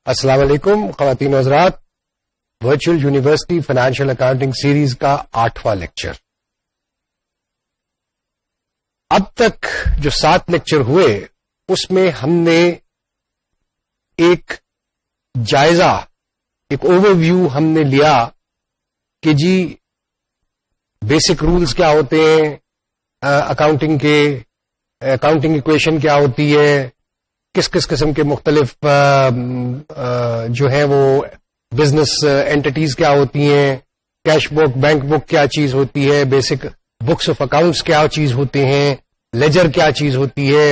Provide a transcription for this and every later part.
السلام علیکم خواتین و حضرات. Virtual university financial accounting series کا 8واں لیکچر. اب تک جو 7 لیکچر ہوئے اس میں ہم نے ایک جائزہ، ایک اوور ویو ہم نے لیا کہ جی بیسک رولز کیا ہوتے ہیں اکاؤنٹنگ کے، اکاؤنٹنگ ایکویشن کیا ہوتی ہے، کس کس قسم کے مختلف جو ہیں وہ بزنس اینٹیٹیز کیا ہوتی ہیں، کیش بک، بینک بک کیا چیز ہوتی ہے، بیسک بکس آف اکاؤنٹس کیا چیز ہوتے ہیں، لیجر کیا چیز ہوتی ہے،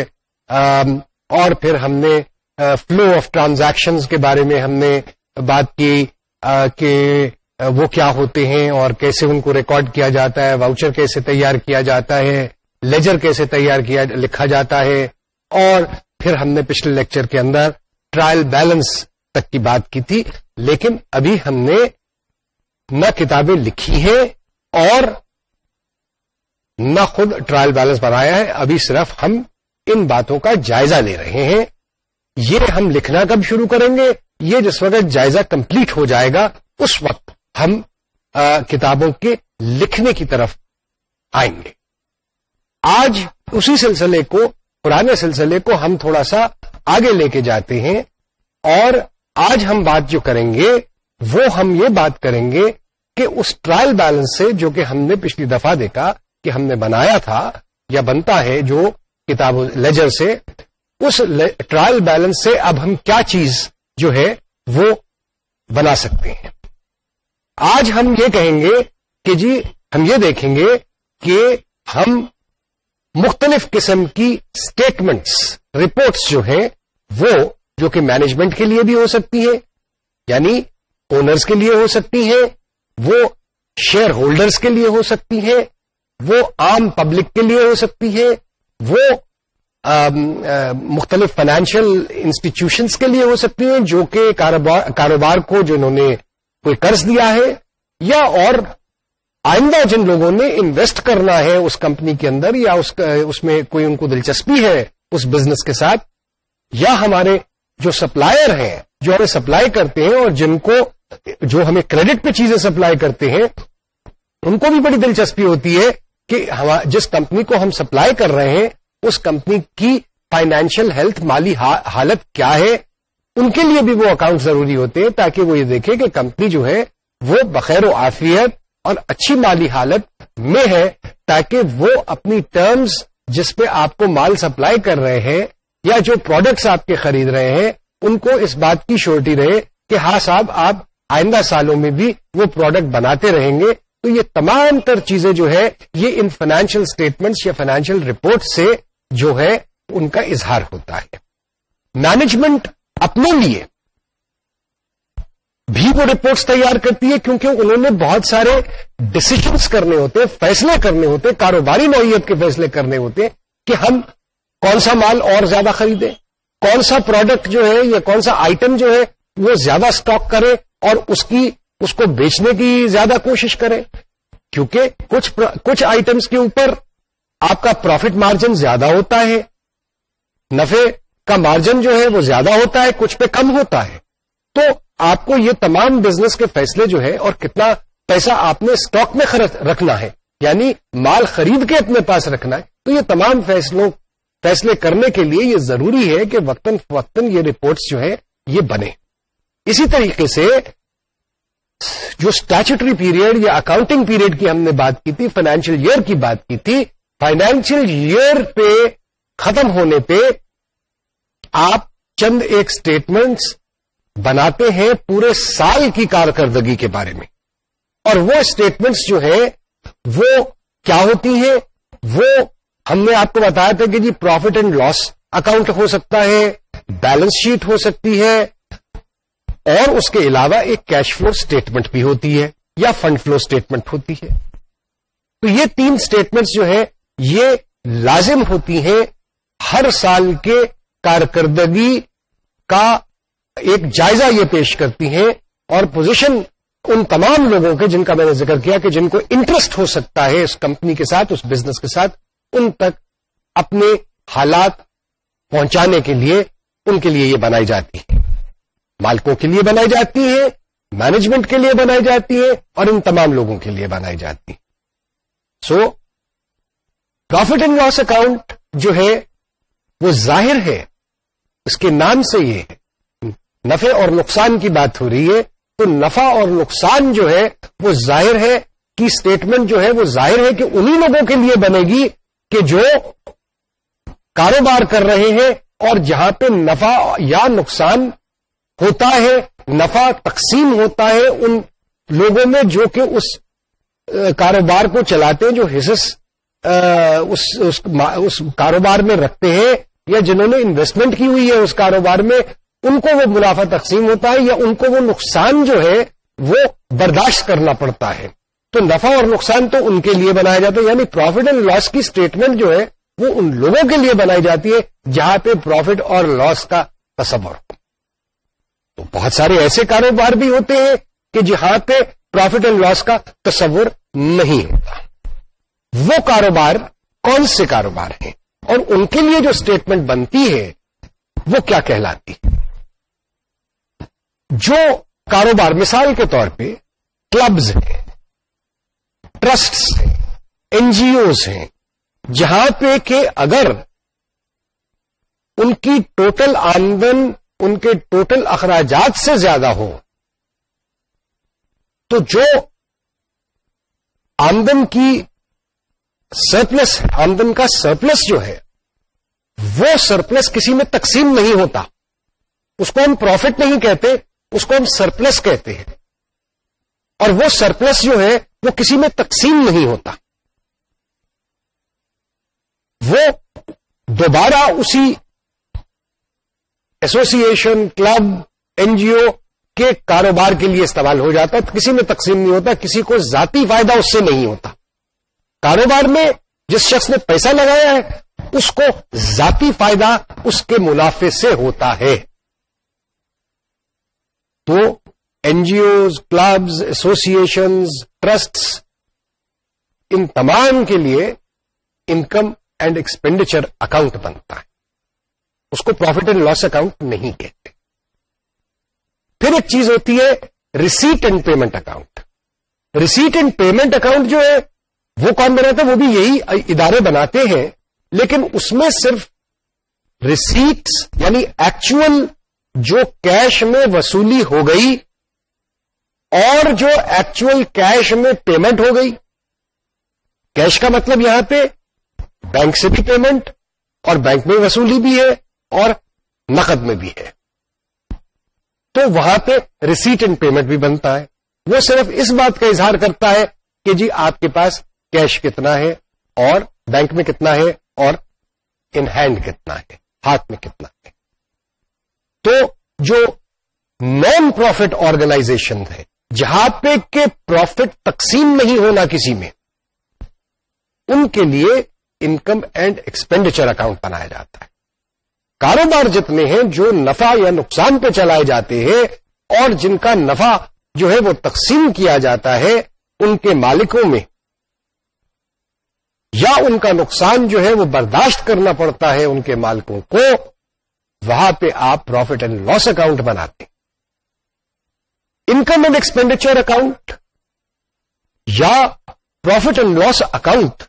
اور پھر ہم نے فلو آف ٹرانزیکشنز کے بارے میں ہم نے بات کی کہ وہ کیا ہوتے ہیں اور کیسے ان کو ریکارڈ کیا جاتا ہے، واؤچر کیسے تیار کیا جاتا ہے، لیجر کیسے تیار کیا لکھا جاتا ہے، اور پھر ہم نے پچھلے لیکچر کے اندر ٹرائل بیلنس تک کی بات کی تھی. لیکن ابھی ہم نے نہ کتابیں لکھی ہیں اور نہ خود ٹرائل بیلنس بنایا ہے، ابھی صرف ہم ان باتوں کا جائزہ لے رہے ہیں. یہ ہم لکھنا کب شروع کریں گے؟ یہ جس وقت جائزہ کمپلیٹ ہو جائے گا اس وقت ہم کتابوں کے لکھنے کی طرف آئیں گے. آج اسی سلسلے کو، پرانے سلسلے کو ہم تھوڑا سا آگے لے کے جاتے ہیں، اور آج ہم بات جو کریں گے وہ ہم یہ بات کریں گے کہ اس ٹرائل بیلنس سے جو کہ ہم نے پچھلی دفعہ دیکھا کہ ہم نے بنایا تھا یا بنتا ہے جو کتاب لیجر سے، اس ٹرائل بیلنس سے اب ہم کیا چیز جو ہے وہ بنا سکتے ہیں. آج ہم یہ کہیں گے کہ جی ہم یہ دیکھیں گے کہ ہم مختلف قسم کی سٹیٹمنٹس، رپورٹس جو ہیں وہ جو کہ مینجمنٹ کے لیے بھی ہو سکتی ہے، یعنی اونرز کے لیے ہو سکتی ہیں، وہ شیئر ہولڈرز کے لیے ہو سکتی ہیں، وہ عام پبلک کے لیے ہو سکتی ہے، وہ مختلف فائنینشیل انسٹیٹیوشنز کے لیے ہو سکتی ہیں جو کہ کاروبار کو جنہوں نے کوئی قرض دیا ہے، یا اور آئندہ جن لوگوں نے انویسٹ کرنا ہے اس کمپنی کے اندر، یا اس میں کوئی ان کو دلچسپی ہے اس بزنس کے ساتھ، یا ہمارے جو سپلائر ہیں جو ہمیں سپلائی کرتے ہیں اور جن کو جو ہمیں کریڈٹ پہ چیزیں سپلائی کرتے ہیں، ان کو بھی بڑی دلچسپی ہوتی ہے کہ جس کمپنی کو ہم سپلائی کر رہے ہیں اس کمپنی کی فائنینشیل ہیلتھ، مالی حالت کیا ہے. ان کے لیے بھی وہ اکاؤنٹ ضروری ہوتے ہیں تاکہ وہ یہ دیکھے کہ کمپنی جو ہے وہ بخیر و عافیت اور اچھی مالی حالت میں ہے، تاکہ وہ اپنی ٹرمز جس پہ آپ کو مال سپلائی کر رہے ہیں یا جو پروڈکٹس آپ کے خرید رہے ہیں ان کو اس بات کی شورٹی رہے کہ ہاں صاحب آپ آئندہ سالوں میں بھی وہ پروڈکٹ بناتے رہیں گے. تو یہ تمام تر چیزیں جو ہے یہ ان فائنینشیل سٹیٹمنٹس یا فائنینشیل رپورٹ سے جو ہے ان کا اظہار ہوتا ہے. مینجمنٹ اپنے لیے بھی وہ رپورٹس تیار کرتی ہے کیونکہ انہوں نے بہت سارے ڈسیشنز کرنے ہوتے ہیں، فیصلے کرنے ہوتے ہیں، کاروباری نوعیت کے فیصلے کرنے ہوتے ہیں کہ ہم کون سا مال اور زیادہ خریدیں، کون سا پروڈکٹ جو ہے یا کون سا آئٹم جو ہے وہ زیادہ سٹاک کریں اور اس کو بیچنے کی زیادہ کوشش کریں، کیونکہ کچھ آئٹمس کے اوپر آپ کا پروفٹ مارجن زیادہ ہوتا ہے، نفع کا مارجن جو ہے وہ زیادہ ہوتا ہے، کچھ پہ کم ہوتا ہے. تو آپ کو یہ تمام بزنس کے فیصلے جو ہے اور کتنا پیسہ آپ نے اسٹاک میں رکھنا ہے، یعنی مال خرید کے اپنے پاس رکھنا ہے، تو یہ تمام فیصلے کرنے کے لیے یہ ضروری ہے کہ وقتاً فوقتاً یہ رپورٹس جو ہے یہ بنے. اسی طریقے سے جو اسٹیچوٹری پیریڈ یا اکاؤنٹنگ پیریڈ کی ہم نے بات کی تھی، فائنینشیل ایئر کی بات کی تھی، فائنینشیل ایئر پہ ختم ہونے پہ آپ چند ایک سٹیٹمنٹس بناتے ہیں پورے سال کی کارکردگی کے بارے میں، اور وہ سٹیٹمنٹس جو ہیں وہ کیا ہوتی ہیں؟ وہ ہم نے آپ کو بتایا تھا کہ جی پروفٹ اینڈ لاس اکاؤنٹ ہو سکتا ہے، بیلنس شیٹ ہو سکتی ہے، اور اس کے علاوہ ایک کیش فلو سٹیٹمنٹ بھی ہوتی ہے یا فنڈ فلو سٹیٹمنٹ ہوتی ہے. تو یہ 3 سٹیٹمنٹس جو ہیں یہ لازم ہوتی ہیں ہر سال کے کارکردگی کا ایک جائزہ یہ پیش کرتی ہیں، اور پوزیشن ان تمام لوگوں کے جن کا میں نے ذکر کیا کہ جن کو انٹرسٹ ہو سکتا ہے اس کمپنی کے ساتھ، اس بزنس کے ساتھ، ان تک اپنے حالات پہنچانے کے لیے ان کے لیے یہ بنائی جاتی ہے. مالکوں کے لیے بنائی جاتی ہیں، مینجمنٹ کے لیے بنائی جاتی ہیں، اور ان تمام لوگوں کے لیے بنائی جاتی ہیں. سو پروفٹ اینڈ لاس اکاؤنٹ جو ہے وہ ظاہر ہے، اس کے نام سے یہ ہے، نفع اور نقصان کی بات ہو رہی ہے، تو نفع اور نقصان جو ہے وہ ظاہر ہے کی اسٹیٹمنٹ جو ہے وہ ظاہر ہے کہ انہی لوگوں کے لیے بنے گی کہ جو کاروبار کر رہے ہیں اور جہاں پہ نفع یا نقصان ہوتا ہے، نفع تقسیم ہوتا ہے ان لوگوں میں جو کہ اس کاروبار کو چلاتے ہیں، جو حصص اس کاروبار میں رکھتے ہیں یا جنہوں نے انویسٹمنٹ کی ہوئی ہے اس کاروبار میں، ان کو وہ منافع تقسیم ہوتا ہے یا ان کو وہ نقصان جو ہے وہ برداشت کرنا پڑتا ہے. تو نفع اور نقصان تو ان کے لیے بنایا جاتا ہے، یعنی پروفٹ اینڈ لاس کی اسٹیٹمنٹ جو ہے وہ ان لوگوں کے لیے بنائی جاتی ہے جہاں پہ پروفٹ اور لاس کا تصور ہو. تو بہت سارے ایسے کاروبار بھی ہوتے ہیں کہ جہاں پہ پروفٹ اینڈ لاس کا تصور نہیں ہوتا. وہ کاروبار کون سے کاروبار ہیں اور ان کے لیے جو اسٹیٹمنٹ بنتی ہے وہ کیا کہلاتی ہے؟ جو کاروبار مثال کے طور پہ کلبز ہیں، ٹرسٹس ہیں، این جی اوز ہیں، جہاں پہ کہ اگر ان کی ٹوٹل آمدن ان کے ٹوٹل اخراجات سے زیادہ ہو تو جو آمدن کی سرپلس، آمدن کا سرپلس جو ہے وہ سرپلس کسی میں تقسیم نہیں ہوتا. اس کو ہم پروفٹ نہیں کہتے، اس کو ہم سرپلس کہتے ہیں. اور وہ سرپلس جو ہے وہ کسی میں تقسیم نہیں ہوتا، وہ دوبارہ اسی ایسوسی ایشن، کلب، این جی او کے کاروبار کے لیے استعمال ہو جاتا ہے، کسی میں تقسیم نہیں ہوتا، کسی کو ذاتی فائدہ اس سے نہیں ہوتا. کاروبار میں جس شخص نے پیسہ لگایا ہے اس کو ذاتی فائدہ اس کے منافع سے ہوتا ہے. تو این جی اوز، کلبز، ایسوسی ایشنز، ٹرسٹس، ان تمام کے لیے انکم اینڈ ایکسپینڈیچر اکاؤنٹ بنتا ہے، اس کو پروفٹ اینڈ لاس اکاؤنٹ نہیں کہتے. پھر ایک چیز ہوتی ہے receipt and payment account. Receipt and payment account جو ہے وہ کون بناتا ہے؟ وہ بھی یہی ادارے بناتے ہیں، لیکن اس میں صرف ریسیٹس یعنی ایکچوئل جو کیش میں وصولی ہو گئی اور جو ایکچوئل کیش میں پیمنٹ ہو گئی. کیش کا مطلب یہاں پہ بینک سے بھی پیمنٹ اور بینک میں وصولی بھی ہے اور نقد میں بھی ہے. تو وہاں پہ ریسیٹ اینڈ پیمنٹ بھی بنتا ہے. وہ صرف اس بات کا اظہار کرتا ہے کہ جی آپ کے پاس کیش کتنا ہے اور بینک میں کتنا ہے اور ان ہینڈ کتنا ہے، ہاتھ میں کتنا ہے. تو جو نان پروفٹ آرگنائزیشن ہے جہاں پہ کہ پروفٹ تقسیم نہیں ہونا کسی میں، ان کے لیے انکم اینڈ ایکسپینڈیچر اکاؤنٹ بنایا جاتا ہے. کاروبار جتنے ہیں جو نفع یا نقصان پہ چلائے جاتے ہیں اور جن کا نفع جو ہے وہ تقسیم کیا جاتا ہے ان کے مالکوں میں، یا ان کا نقصان جو ہے وہ برداشت کرنا پڑتا ہے ان کے مالکوں کو، وہاں پہ آپ پروفٹ اینڈ لاس اکاؤنٹ بناتے ہیں. انکم اینڈ ایکسپینڈیچر اکاؤنٹ یا پروفٹ اینڈ لاس اکاؤنٹ،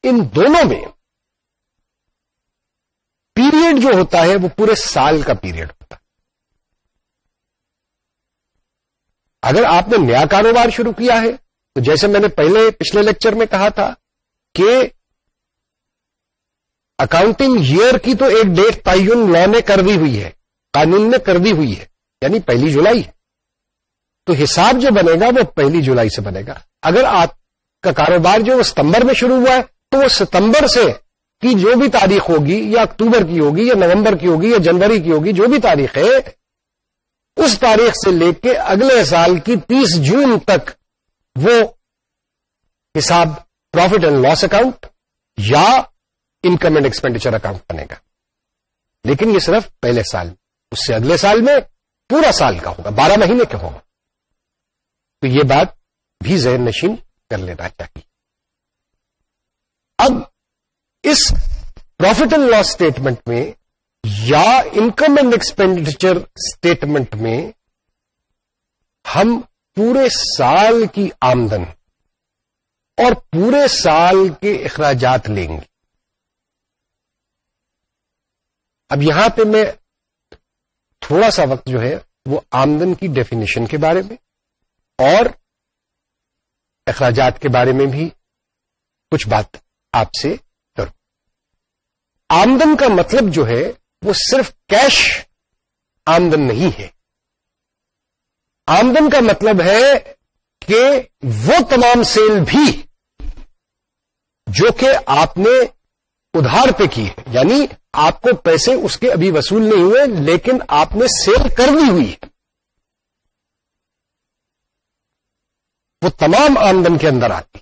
ان دونوں میں پیریڈ جو ہوتا ہے وہ پورے سال کا پیریڈ ہوتا ہے. اگر آپ نے نیا کاروبار شروع کیا ہے تو جیسے میں نے پچھلے لیکچر میں کہا تھا کہ اکاؤنٹنگ ایئر کی تو ایک ڈیٹ تعین لا نے کر دی ہوئی ہے، قانون نے کر دی ہوئی ہے، یعنی 1 جولائی. تو حساب جو بنے گا وہ 1 جولائی سے بنے گا. اگر آپ کا کاروبار جو وہ ستمبر میں شروع ہوا ہے تو وہ ستمبر سے کی جو بھی تاریخ ہوگی یا اکتوبر کی ہوگی یا نومبر کی ہوگی یا جنوری کی ہوگی، جو بھی تاریخ ہے اس تاریخ سے لے کے اگلے سال کی 30 جون تک وہ حساب پروفٹ اینڈ لاس اکاؤنٹ یا انکم اینڈ ایکسپینڈیچر اکاؤنٹ بنے گا. لیکن یہ صرف پہلے سال میں، اس سے اگلے سال میں پورا سال کا ہوگا، 12 مہینے کا ہوگا. تو یہ بات بھی ذہن نشین کر لینا چاہیے. اب اس پروفٹ اینڈ لاس اسٹیٹمنٹ میں یا انکم اینڈ ایکسپینڈیچر اسٹیٹمنٹ میں ہم پورے سال کی آمدن اور پورے سال کے اخراجات لیں گے. اب یہاں پہ میں تھوڑا سا وقت جو ہے وہ آمدن کی ڈیفینیشن کے بارے میں اور اخراجات کے بارے میں بھی کچھ بات آپ سے کروں. آمدن کا مطلب جو ہے وہ صرف کیش آمدن نہیں ہے. آمدن کا مطلب ہے کہ وہ تمام سیل بھی جو کہ آپ نے ادھار پہ کی ہے، یعنی آپ کو پیسے اس کے ابھی وصول نہیں ہوئے لیکن آپ نے سیل کر دی ہوئی ہے، وہ تمام آمدن کے اندر آتی.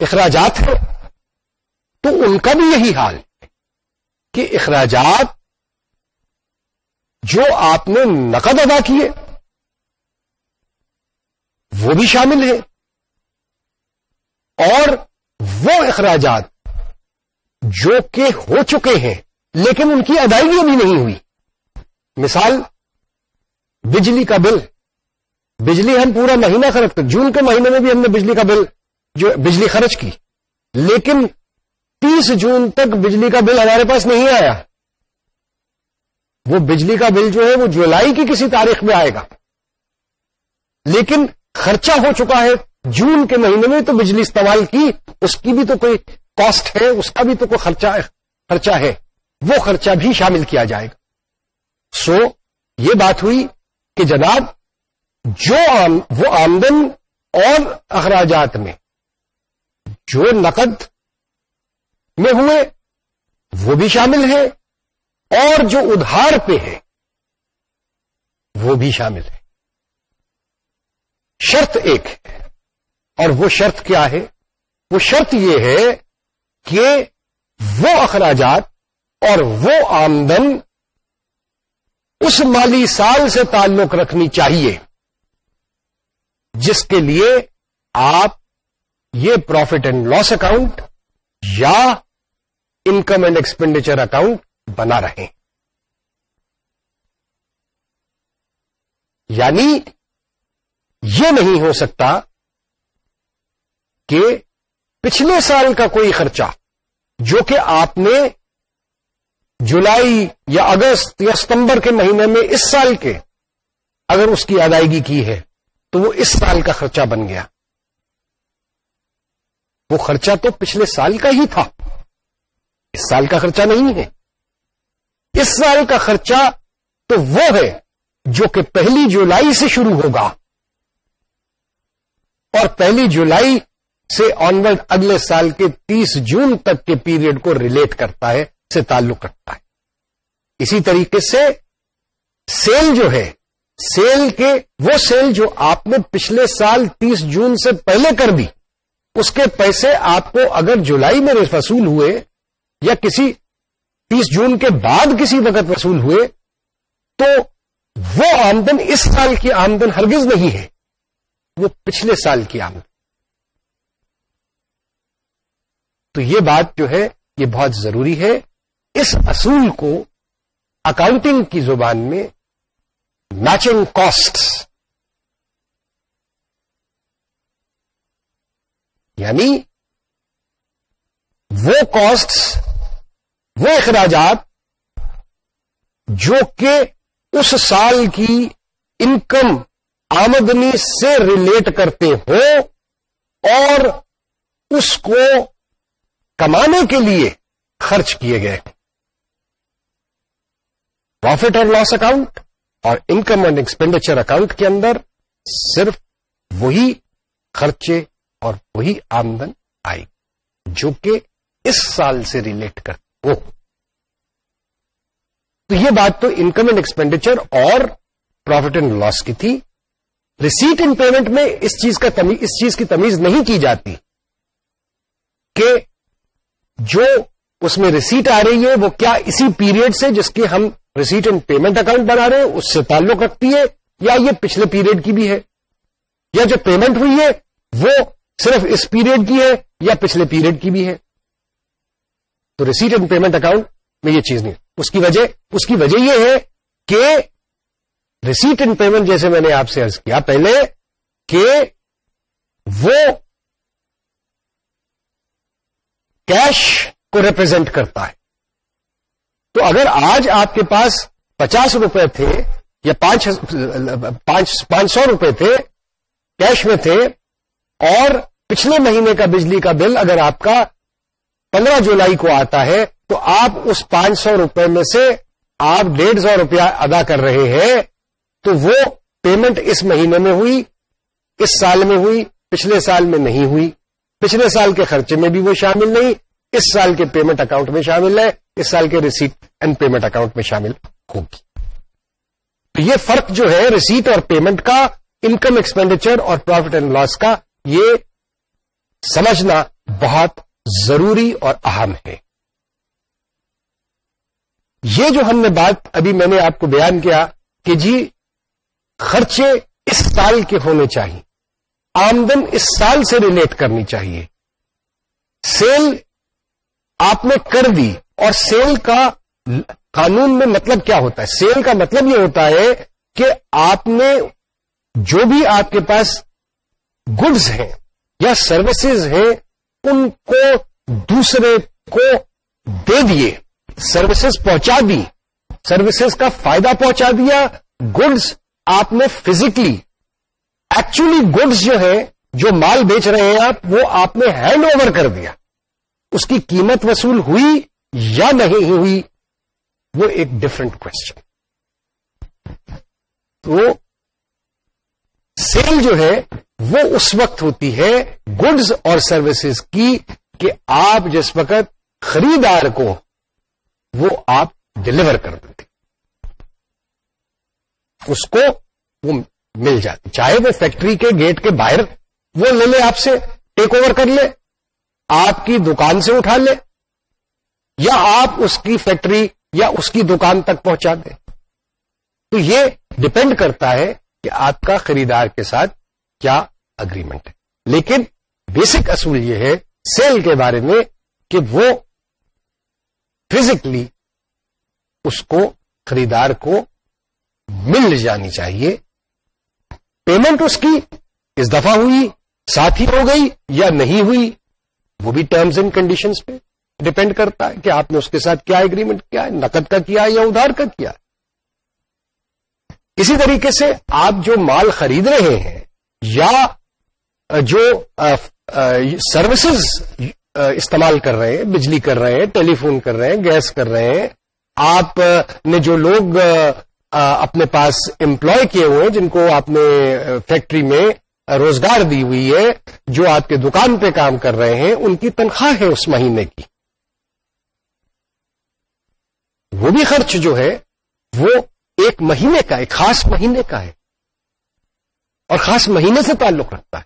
اخراجات ہیں تو ان کا بھی یہی حال ہے کہ اخراجات جو آپ نے نقد ادا کیے وہ بھی شامل ہے، اور وہ اخراجات جو کہ ہو چکے ہیں لیکن ان کی ادائیگی ابھی نہیں ہوئی. مثال بجلی کا بل، بجلی ہم پورا مہینہ خرچ، جون کے مہینے میں بھی ہم نے بجلی کا بل جو بجلی خرچ کی، لیکن 30 جون تک بجلی کا بل ہمارے پاس نہیں آیا. وہ بجلی کا بل جو ہے وہ جولائی کی کسی تاریخ میں آئے گا، لیکن خرچہ ہو چکا ہے جون کے مہینے میں تو بجلی استعمال کی، اس کی بھی تو کوئی کاسٹ ہے، اس کا بھی تو کوئی خرچہ ہے، وہ خرچہ بھی شامل کیا جائے گا. سو یہ بات ہوئی کہ جناب جو وہ آمدن اور اخراجات میں جو نقد میں ہوئے وہ بھی شامل ہے، اور جو ادھار پہ ہے وہ بھی شامل ہے. شرط ایک ہے، اور وہ شرط کیا ہے؟ وہ شرط یہ ہے کہ وہ اخراجات اور وہ آمدن اس مالی سال سے تعلق رکھنی چاہیے جس کے لیے آپ یہ پروفٹ اینڈ لاس اکاؤنٹ یا انکم اینڈ ایکسپینڈیچر اکاؤنٹ بنا رہے ہیں. یعنی یہ نہیں ہو سکتا کہ پچھلے سال کا کوئی خرچہ جو کہ آپ نے جولائی یا اگست یا ستمبر کے مہینے میں اس سال کے اگر اس کی ادائیگی کی ہے تو وہ اس سال کا خرچہ بن گیا. وہ خرچہ تو پچھلے سال کا ہی تھا، اس سال کا خرچہ نہیں ہے. اس سال کا خرچہ تو وہ ہے جو کہ 1 جولائی سے شروع ہوگا اور 1 جولائی سے آنورڈ اگلے سال کے 30 جون تک کے پیریڈ کو ریلیٹ کرتا ہے، سے تعلق رکھتا ہے. اسی طریقے سے سیل جو ہے، سیل کے وہ سیل جو آپ نے پچھلے سال 30 جون سے پہلے کر دی، اس کے پیسے آپ کو اگر جولائی میں وصول ہوئے یا کسی 30 جون کے بعد کسی وقت وصول ہوئے تو وہ آمدن اس سال کی آمدن ہرگز نہیں ہے، وہ پچھلے سال کی آمدن. تو یہ بات جو ہے یہ بہت ضروری ہے. اس اصول کو اکاؤنٹنگ کی زبان میں میچنگ کاسٹس، یعنی وہ کاسٹس، وہ اخراجات جو کہ اس سال کی انکم آمدنی سے ریلیٹ کرتے ہو اور اس کو کمانے کے لیے خرچ کیے گئے. پروفٹ اور لاس اکاؤنٹ اور انکم اینڈ ایکسپینڈیچر اکاؤنٹ کے اندر صرف وہی خرچے اور وہی آمدن آئے جو کہ اس سال سے ریلیٹ کرتے ہو. تو یہ بات تو انکم اینڈ ایکسپینڈیچر اور پروفٹ اینڈ لاس کی تھی. ریسیٹ ان پیمنٹ میں اس چیز کی تمیز نہیں کی جاتی کہ جو اس میں ریسیٹ آ رہی ہے وہ کیا اسی پیریڈ سے جس کی ہم ریسیٹ اینڈ پیمنٹ اکاؤنٹ بنا رہے ہیں اس سے تعلق رکھتی ہے یا یہ پچھلے پیریڈ کی بھی ہے، یا جو پیمنٹ ہوئی ہے وہ صرف اس پیریڈ کی ہے یا پچھلے پیریڈ کی بھی ہے. تو ریسیٹ اینڈ پیمنٹ اکاؤنٹ میں یہ چیز نہیں. اس کی وجہ یہ ہے کہ ریسیٹ اینڈ پیمنٹ جیسے میں نے آپ سے عرض کیا پہلے کہ وہ کیش کو ریپرزینٹ کرتا ہے. تو اگر آج آپ کے پاس 50 روپے تھے یا 500 روپے تھے کیش میں تھے اور پچھلے مہینے کا بجلی کا بل اگر آپ کا 15 جولائی کو آتا ہے تو آپ اس 500 روپے میں سے آپ 150 روپیہ ادا کر رہے ہیں تو وہ پیمنٹ اس مہینے میں ہوئی, اس سال میں ہوئی, پچھلے سال میں نہیں ہوئی. پچھلے سال کے خرچے میں بھی وہ شامل نہیں, اس سال کے پیمنٹ اکاؤنٹ میں شامل ہے, اس سال کے ریسیٹ اینڈ پیمنٹ اکاؤنٹ میں شامل ہوگی. تو یہ فرق جو ہے ریسیٹ اور پیمنٹ کا, انکم ایکسپینڈیچر اور پروفٹ اینڈ لاس کا, یہ سمجھنا بہت ضروری اور اہم ہے. یہ جو ہم نے بات ابھی میں نے آپ کو بیان کیا کہ جی خرچے اس سال کے ہونے چاہیے, آمدن اس سال سے ریلیٹ کرنی چاہیے. سیل آپ نے کر دی اور سیل کا قانون میں مطلب کیا ہوتا ہے؟ سیل کا مطلب یہ ہوتا ہے کہ آپ نے جو بھی آپ کے پاس گڈز ہیں یا سروسز ہیں ان کو دوسرے کو دے دیے, سروسز پہنچا دی, سروسز کا فائدہ پہنچا دیا. گڈز آپ نے فزیکلی ایکچولی گڈز جو ہے جو مال بیچ رہے ہیں آپ وہ آپ نے ہینڈ اوور کر دیا. اس کی قیمت وصول ہوئی یا نہیں ہوئی وہ ایک ڈفرنٹ کوشچن. تو سیل جو ہے وہ اس وقت ہوتی ہے گڈز اور سروسز کی کہ آپ جس وقت خریدار کو وہ آپ ڈلیور کر دیتے, اس کو وہ مل جاتی, چاہے وہ فیکٹری کے گیٹ کے باہر وہ لے لے, آپ سے ٹیک اوور کر لے, آپ کی دکان سے اٹھا لے, یا آپ اس کی فیکٹری یا اس کی دکان تک پہنچا دیں. تو یہ ڈپینڈ کرتا ہے کہ آپ کا خریدار کے ساتھ کیا اگریمنٹ ہے. لیکن بیسک اصول یہ ہے سیل کے بارے میں کہ وہ فزیکلی اس کو خریدار کو مل جانی چاہیے. پیمنٹ اس کی اس دفعہ ہوئی, ساتھ ہی ہو گئی یا نہیں ہوئی, وہ بھی ٹرمز اینڈ کنڈیشنز پہ ڈپینڈ کرتا ہے کہ آپ نے اس کے ساتھ کیا ایگریمنٹ کیا ہے, نقد کا کیا یا ادھار کا کیا. اسی طریقے سے آپ جو مال خرید رہے ہیں یا جو سروسز استعمال کر رہے ہیں, بجلی کر رہے ہیں, ٹیلی فون کر رہے ہیں, گیس کر رہے ہیں, آپ نے جو لوگ اپنے پاس امپلائی کیے ہوئے ہیں جن کو آپ نے فیکٹری میں روزگار دی ہوئی ہے, جو آپ کے دکان پہ کام کر رہے ہیں, ان کی تنخواہ ہے اس مہینے کی, وہ بھی خرچ جو ہے وہ ایک مہینے کا, ایک خاص مہینے کا ہے اور خاص مہینے سے تعلق رکھتا ہے.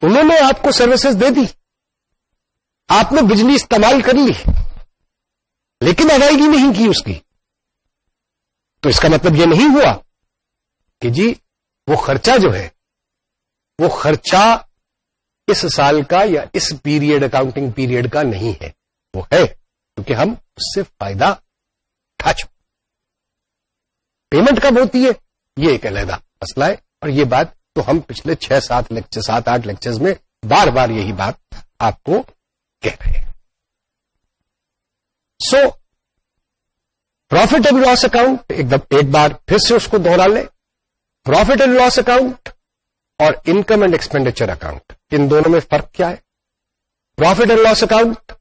انہوں نے آپ کو سروسز دے دی, آپ نے بجلی استعمال کر لی لیکن ادائیگی نہیں کی اس کی, تو اس کا مطلب یہ نہیں ہوا کہ جی وہ خرچہ جو ہے وہ خرچہ اس سال کا یا اس پیریڈ اکاؤنٹنگ پیریڈ کا نہیں ہے. وہ ہے کیونکہ ہم اس سے فائدہ اٹھا چکے. پیمنٹ کب ہوتی ہے یہ ایک علیحدہ مسئلہ ہے, اور یہ بات تو ہم پچھلے 7-8 لیکچرز میں بار بار یہی بات آپ کو کہہ رہے ہیں. سو پروفٹ اینڈ لاس اکاؤنٹ ایک بار پھر سے اس کو دوہرا لیں. پروفٹ اینڈ لاس اکاؤنٹ اور انکم اینڈ ایکسپینڈیچر اکاؤنٹ, ان دونوں میں فرق کیا ہے؟ پروفٹ اینڈ لاس اکاؤنٹ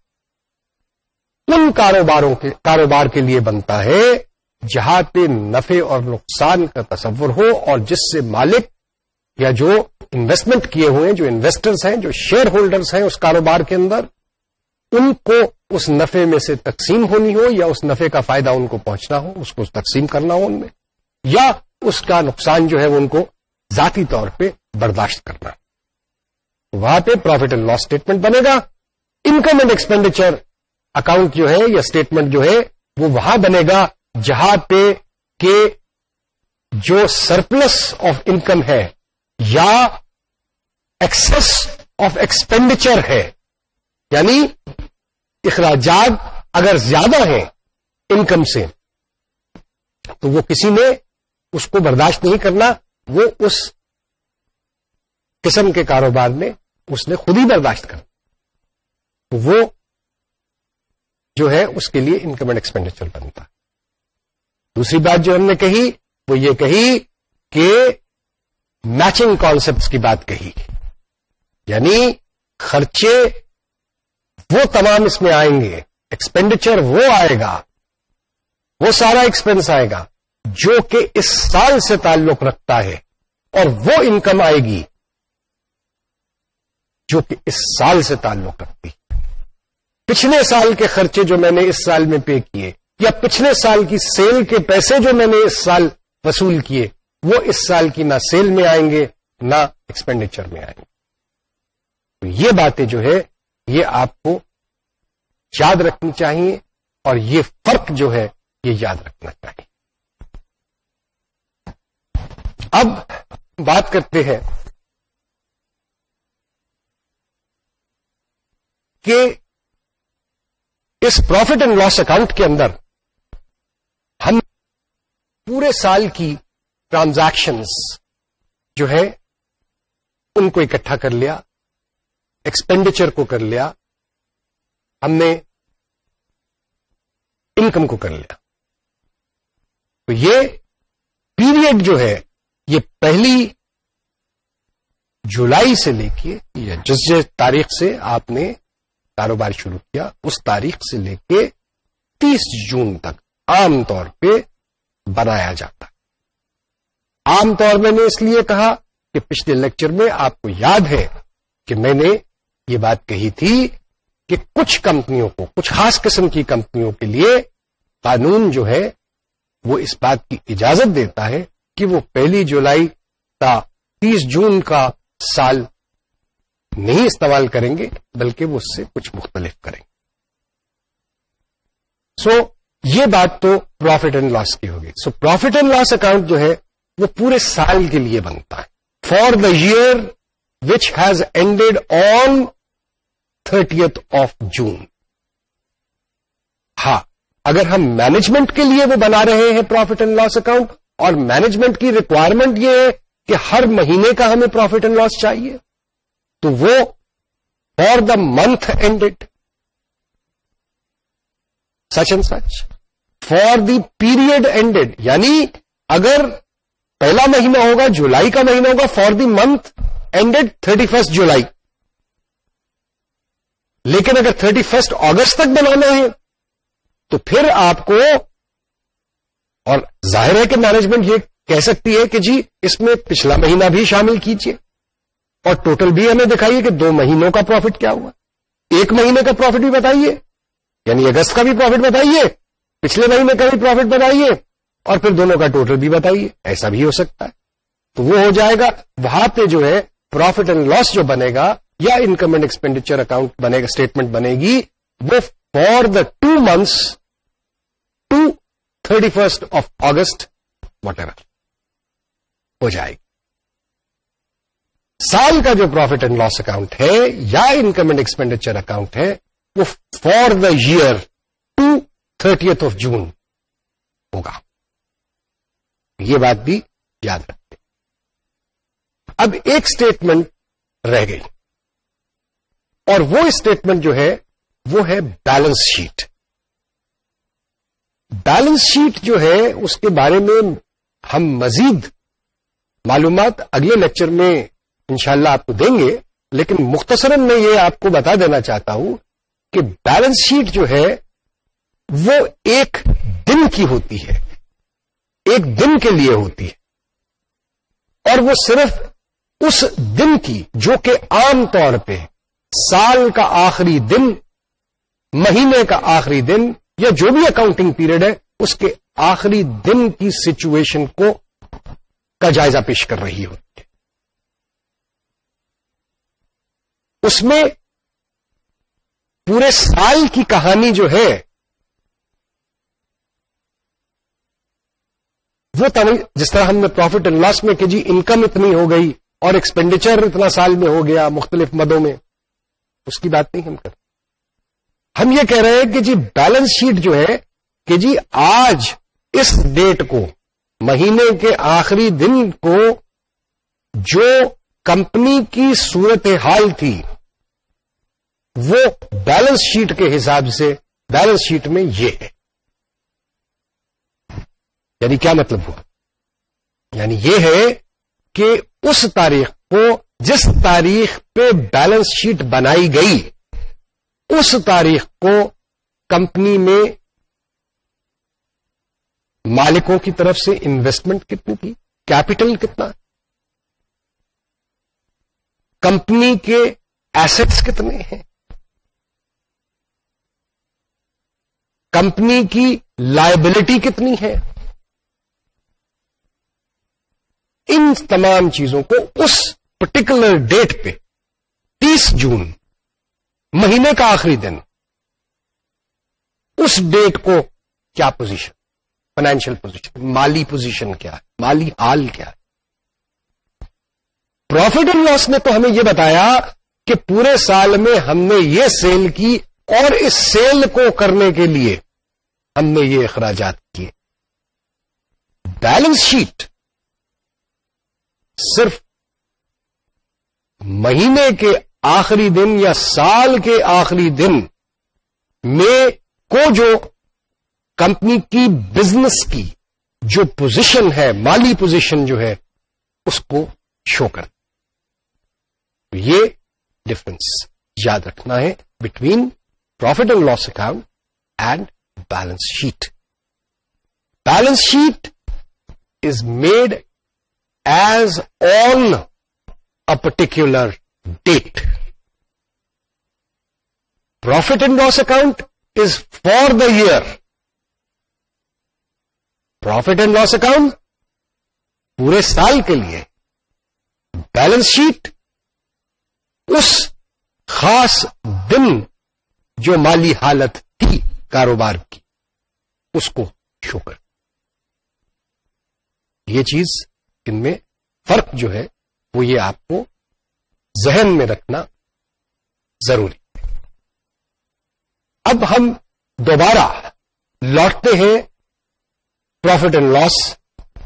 ان کاروبار کے لیے بنتا ہے جہاں پہ نفع اور نقصان کا تصور ہو, اور جس سے مالک یا جو انویسٹمنٹ کیے ہوئے ہیں, جو انویسٹرز ہیں, جو شیئر ہولڈرز ہیں اس کاروبار کے اندر, ان کو اس نفع میں سے تقسیم ہونی ہو یا اس نفع کا فائدہ ان کو پہنچنا ہو, اس کو تقسیم کرنا ہو ان میں, یا اس کا نقصان جو ہے وہ ان کو ذاتی طور پہ برداشت کرنا. وہاں پہ پروفٹ اینڈ لاس اسٹیٹمنٹ بنے گا. انکم اینڈ ایکسپینڈیچر اکاؤنٹ جو ہے یا اسٹیٹمنٹ جو ہے وہ وہاں بنے گا جہاں پہ کہ جو سرپلس آف انکم ہے یا ایکسس آف ایکسپینڈیچر ہے, یعنی اخراجات اگر زیادہ ہیں انکم سے تو وہ کسی نے اس کو برداشت نہیں کرنا، وہ اس قسم کے کاروبار میں اس نے خود ہی برداشت کرنا، وہ جو ہے اس کے لیے انکم اینڈ ایکسپینڈیچر بنتا۔ دوسری بات جو ہم نے کہی وہ یہ کہی کہ میچنگ کانسیپٹس کی بات کہی، یعنی خرچے وہ تمام اس میں آئیں گے، ایکسپینڈیچر وہ آئے گا، وہ سارا ایکسپینس آئے گا جو کہ اس سال سے تعلق رکھتا ہے، اور وہ انکم آئے گی جو کہ اس سال سے تعلق رکھتی ہے۔ پچھلے سال کے خرچے جو میں نے اس سال میں پے کیے، یا پچھلے سال کی سیل کے پیسے جو میں نے اس سال وصول کیے، وہ اس سال کی نہ سیل میں آئیں گے نہ ایکسپینڈیچر میں آئیں گے۔ تو یہ باتیں جو ہے یہ آپ کو یاد رکھنی چاہیے، اور یہ فرق جو ہے یہ یاد رکھنا چاہیے۔ اب بات کرتے ہیں کہ اس پروفٹ اینڈ لاس اکاؤنٹ کے اندر ہم پورے سال کی ٹرانزیکشنز جو ہے ان کو اکٹھا کر لیا، ایکسپینڈیچر کو کر لیا، ہم نے انکم کو کر لیا۔ تو یہ پیریڈ جو ہے یہ پہلی جولائی سے لے کے، یا جس تاریخ سے آپ نے کاروبار شروع کیا اس تاریخ سے لے کے 30 جون تک عام طور پہ بنایا جاتا ہے۔ عام طور میں نے اس لیے کہا کہ پچھلے لیکچر میں آپ کو یاد ہے کہ میں نے یہ بات کہی تھی کہ کچھ کمپنیوں کو، کچھ خاص قسم کی کمپنیوں کے لیے قانون جو ہے وہ اس بات کی اجازت دیتا ہے کہ وہ 1 جولائی تا 30 جون کا سال نہیں استعمال کریں گے، بلکہ وہ اس سے کچھ مختلف کریں گے۔ سو یہ بات تو پروفٹ اینڈ لاس کی ہوگی۔ So profit and loss account جو ہے وہ پورے سال کے لیے بنتا ہے، for the year which has ended on 30th of June۔ ہاں، اگر ہم مینجمنٹ کے لیے وہ بنا رہے ہیں پروفٹ اینڈ لاس اکاؤنٹ، اور مینجمنٹ کی ریکوائرمنٹ یہ ہے کہ ہر مہینے کا ہمیں پروفٹ اینڈ لاس چاہیے، تو وہ for the month ended such and such, for the period ended, یعنی اگر پہلا مہینہ ہوگا جولائی کا مہینہ ہوگا فار دی منتھ اینڈڈ 31 جولائی، لیکن اگر 31 اگست تک بنانا ہے تو پھر آپ کو، اور ظاہر ہے کہ مینجمنٹ یہ کہہ سکتی ہے کہ جی اس میں پچھلا مہینہ بھی شامل کیجیے، اور ٹوٹل بھی ہمیں دکھائیے کہ 2 مہینوں کا پروفٹ کیا ہوا، 1 مہینے کا پروفٹ بھی بتائیے، یعنی اگست کا بھی پروفٹ بتائیے، پچھلے مہینے کا بھی پروفٹ بتائیے، اور پھر دونوں کا ٹوٹل بھی بتائیے۔ ایسا بھی ہو سکتا ہے، تو وہ ہو جائے گا وہاں پہ جو ہے پروفٹ اینڈ لاس جو بنے گا یا انکم اینڈ ایکسپینڈیچر اکاؤنٹ بنے گا، اسٹیٹمنٹ بنے گی، وہ for the 2 months to 31st of August whatever ہو جائے گی۔ سال کا جو پروفٹ اینڈ لاس اکاؤنٹ ہے یا انکم اینڈ ایکسپینڈیچر اکاؤنٹ ہے وہ for the year to 30th of June ہوگا۔ یہ بات بھی یاد رکھتے۔ اب ایک اسٹیٹمنٹ رہ گئی، اور وہ اسٹیٹمنٹ جو ہے وہ ہے بیلنس شیٹ۔ بیلنس شیٹ جو ہے اس کے بارے میں ہم مزید معلومات اگلے لیکچر میں انشاءاللہ آپ کو دیں گے، لیکن مختصراً میں یہ آپ کو بتا دینا چاہتا ہوں کہ بیلنس شیٹ جو ہے وہ ایک دن کی ہوتی ہے، ایک دن کے لیے ہوتی ہے، اور وہ صرف اس دن کی جو کہ عام طور پہ سال کا آخری دن، مہینے کا آخری دن، یا جو بھی اکاؤنٹنگ پیریڈ ہے اس کے آخری دن کی سچویشن کا جائزہ پیش کر رہی ہوتی ہے۔ اس میں پورے سال کی کہانی جو ہے وہ جس طرح ہم نے پروفٹ اینڈ لاس میں کہ جی انکم اتنی ہو گئی اور ایکسپینڈیچر اتنا سال میں ہو گیا مختلف مدوں میں، اس کی بات نہیں ہم کرتے۔ ہم یہ کہہ رہے ہیں کہ جی بیلنس شیٹ جو ہے کہ جی آج اس ڈیٹ کو مہینے کے آخری دن کو جو کمپنی کی صورتحال تھی وہ بیلنس شیٹ کے حساب سے بیلنس شیٹ میں یہ ہے. یعنی کیا مطلب ہوا؟ یعنی یہ ہے کہ اس تاریخ کو جس تاریخ پہ بیلنس شیٹ بنائی گئی اس تاریخ کو کمپنی میں مالکوں کی طرف سے انویسٹمنٹ کتنی تھی، کیپٹل کتنا، کمپنی کے ایسٹس کتنے ہیں، کمپنی کی لائبلٹی کتنی ہے، ان تمام چیزوں کو اس پرٹیکولر ڈیٹ پہ 30 جون مہینے کا آخری دن اس ڈیٹ کو کیا پوزیشن، فائنینشیل پوزیشن، مالی پوزیشن کیا ہے، مالی حال کیا ہے. پروفٹ اینڈ لاس نے تو ہمیں یہ بتایا کہ پورے سال میں ہم نے یہ سیل کی اور اس سیل کو کرنے کے لیے ہم نے یہ اخراجات کیے. بیلنس شیٹ صرف مہینے کے آخری دن یا سال کے آخری دن میں کو جو کمپنی کی بزنس کی جو پوزیشن ہے، مالی پوزیشن جو ہے، اس کو شو کر. یہ ڈفرنس یاد رکھنا ہے between profit and loss account and balance sheet. Balance sheet is made as on a particular date. Profit and loss account is for the year. Profit and loss account پورے سال کے لیے. بیلنس شیٹ اس خاص دن جو مالی حالت تھی کاروبار کی اس کو شو کر. یہ چیز ان میں فرق جو ہے وہ یہ آپ کو ذہن میں رکھنا ضروری ہے. اب ہم دوبارہ لوٹتے ہیں پروفٹ اینڈ لاس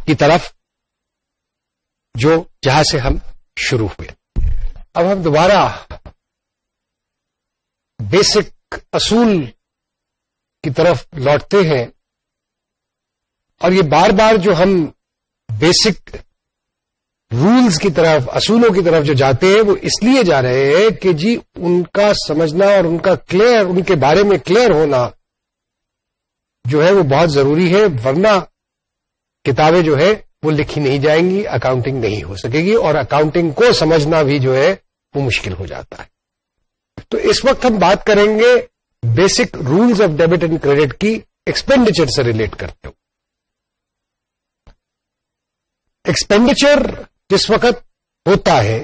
کی طرف جو جہاں سے ہم شروع ہوئے. اب ہم دوبارہ بیسک اصول کی طرف لوٹتے ہیں اور یہ بار بار جو ہم بیسک رولز کی طرف، اصولوں کی طرف جو جاتے ہیں وہ اس لیے جا رہے ہیں کہ جی ان کا سمجھنا اور ان کے بارے میں کلیئر ہونا جو ہے وہ بہت ضروری ہے، ورنہ کتابیں جو ہے وہ لکھی نہیں جائیں گی، اکاؤنٹنگ نہیں ہو سکے گی اور اکاؤنٹنگ کو سمجھنا بھی جو ہے وہ مشکل ہو جاتا ہے. تو اس وقت ہم بات کریں گے basic rules of debit and credit کی ایکسپینڈیچر سے ریلیٹ کرتے ہو. ایکسپینڈیچر جس وقت ہوتا ہے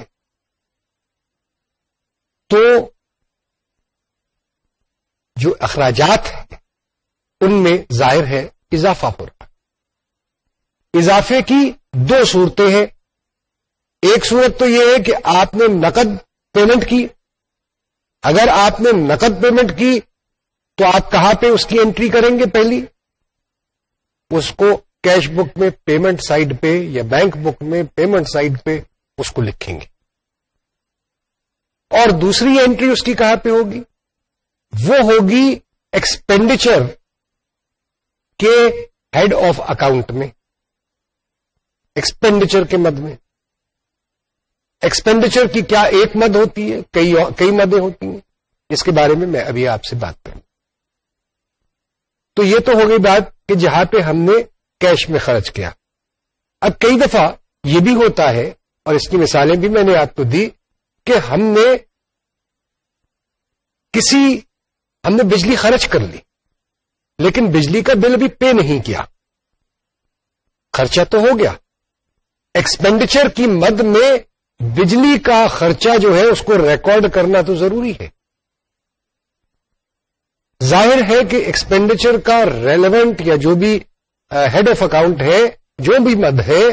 تو جو اخراجات ہیں ان میں ظاہر ہے اضافہ ہو رہا ہے. اضافے کی دو صورتیں ہیں. ایک صورت تو یہ ہے کہ آپ نے نقد پیمنٹ کی. اگر آپ نے نقد پیمنٹ کی تو آپ کہاں پہ اس کی انٹری کریں گے؟ پہلی اس کو کیش بک میں پیمنٹ سائڈ پہ یا بینک بک میں پیمنٹ سائڈ پہ اس کو لکھیں گے. اور دوسری انٹری اس کی کہاں پہ ہوگی؟ وہ ہوگی ایکسپینڈیچر کے ہیڈ آف اکاؤنٹ میں، ایکسپینڈیچر کے مد میں. ایکسپینڈیچر کی کیا ایک مد ہوتی ہے؟ کئی مدیں ہوتی ہیں. اس کے بارے میں میں ابھی آپ سے بات کروں. تو یہ تو ہو گئی بات کہ جہاں پہ ہم نے کیش میں خرچ کیا. اب کئی دفعہ یہ بھی ہوتا ہے اور اس کی مثالیں بھی میں نے آپ کو دی کہ ہم نے بجلی خرچ کر لی لیکن بجلی کا بل بھی پے نہیں کیا. خرچہ تو ہو گیا. ایکسپینڈیچر کی مد میں بجلی کا خرچہ جو ہے اس کو ریکارڈ کرنا تو ضروری ہے. ظاہر ہے کہ ایکسپینڈیچر کا ریلیونٹ یا جو بھی ہیڈ آف اکاؤنٹ ہے، جو بھی مد ہے،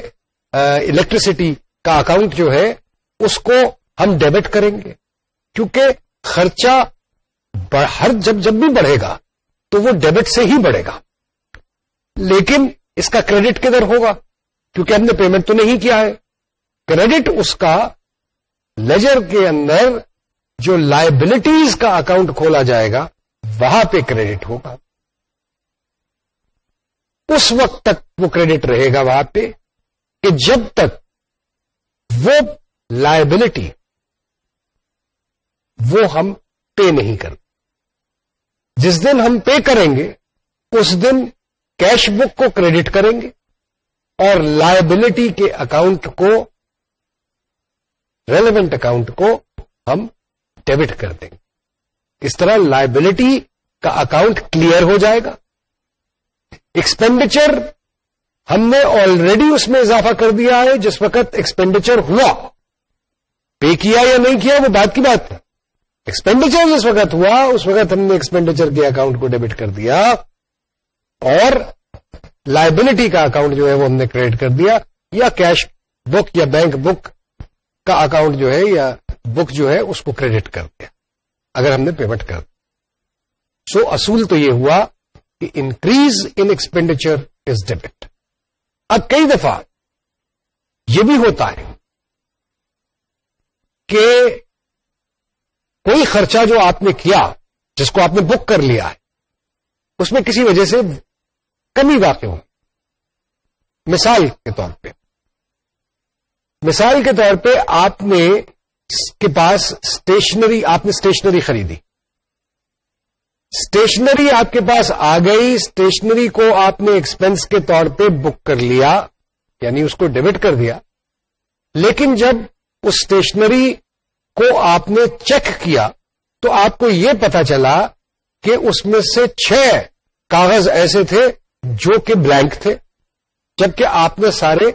الیکٹریسٹی کا اکاؤنٹ جو ہے اس کو ہم ڈیبٹ کریں گے کیونکہ خرچہ جب بھی بڑھے گا تو وہ ڈیبٹ سے ہی بڑھے گا، لیکن اس کا کریڈٹ کدھر ہوگا؟ کیونکہ ہم نے پیمنٹ تو نہیں کیا ہے. کریڈٹ اس کا لیجر کے اندر جو لائبلٹیز کا اکاؤنٹ کھولا جائے گا وہاں پہ کریڈٹ ہوگا. اس وقت تک وہ کریڈٹ رہے گا وہاں پہ کہ جب تک وہ لائبلٹی وہ ہم پے نہیں کرتے. جس دن ہم پے کریں گے اس دن کیش بک کو کریڈٹ کریں گے اور لائبلٹی کے اکاؤنٹ کو، ریلیونٹ اکاؤنٹ کو ہم ڈیبٹ کر دیں گے. اس طرح لائبلٹی کا اکاؤنٹ کلیئر ہو جائے گا. ایکسپینڈیچر ہم نے آلریڈی اس میں اضافہ کر دیا ہے. جس وقت ایکسپینڈیچر ہوا، پے کیا یا نہیں کیا وہ بات کی بات ہے. ایکسپینڈیچر جس وقت ہوا اس وقت ہم نے ایکسپینڈیچر کے اکاؤنٹ کو ڈیبٹ کر دیا اور لائبلٹی کا اکاؤنٹ جو ہے وہ ہم نے کریڈٹ کر دیا، یا کیش بک یا بینک بک کا اکاؤنٹ جو ہے یا بک جو ہے اس کو کریڈٹ کر دیا اگر ہم نے پیمنٹ کر دی. سو اصول تو یہ ہوا کہ increase in expenditure is debit. اب کئی دفعہ یہ بھی ہوتا ہے کہ کوئی خرچہ جو آپ نے کیا، جس کو آپ نے بک کر لیا ہے، اس میں کسی وجہ سے کمی واقع ہو. مثال کے طور پہ آپ نے کے پاس آپ نے اسٹیشنری خریدی، اسٹیشنری آپ کے پاس آ گئی، اسٹیشنری کو آپ نے ایکسپنس کے طور پہ بک کر لیا، یعنی اس کو ڈیبٹ کر دیا. لیکن جب اس اسٹیشنری کو آپ نے چیک کیا تو آپ کو یہ پتا چلا کہ اس میں سے 6 کاغذ ایسے تھے جو کہ بلینک تھے، جبکہ آپ نے سارے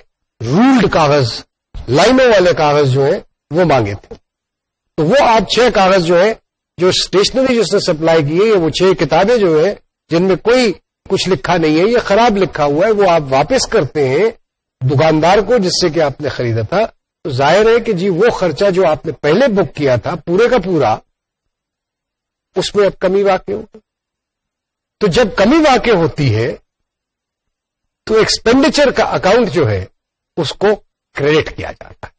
رولڈ کاغذ، لائنوں والے کاغذ جو ہیں وہ مانگے تھے. تو وہ آپ 6 کاغذ جو ہیں، جو اسٹیشنری جس نے سپلائی کی ہے، وہ 6 کتابیں جو ہیں جن میں کوئی کچھ لکھا نہیں ہے، یہ خراب لکھا ہوا ہے، وہ آپ واپس کرتے ہیں دکاندار کو جس سے کہ آپ نے خریدا تھا. تو ظاہر ہے کہ جی وہ خرچہ جو آپ نے پہلے بک کیا تھا پورے کا پورا، اس میں اب کمی واقع ہوگی. تو جب کمی واقع ہوتی ہے تو ایکسپینڈیچر کا اکاؤنٹ جو ہے اس کو کریڈٹ کیا جاتا ہے.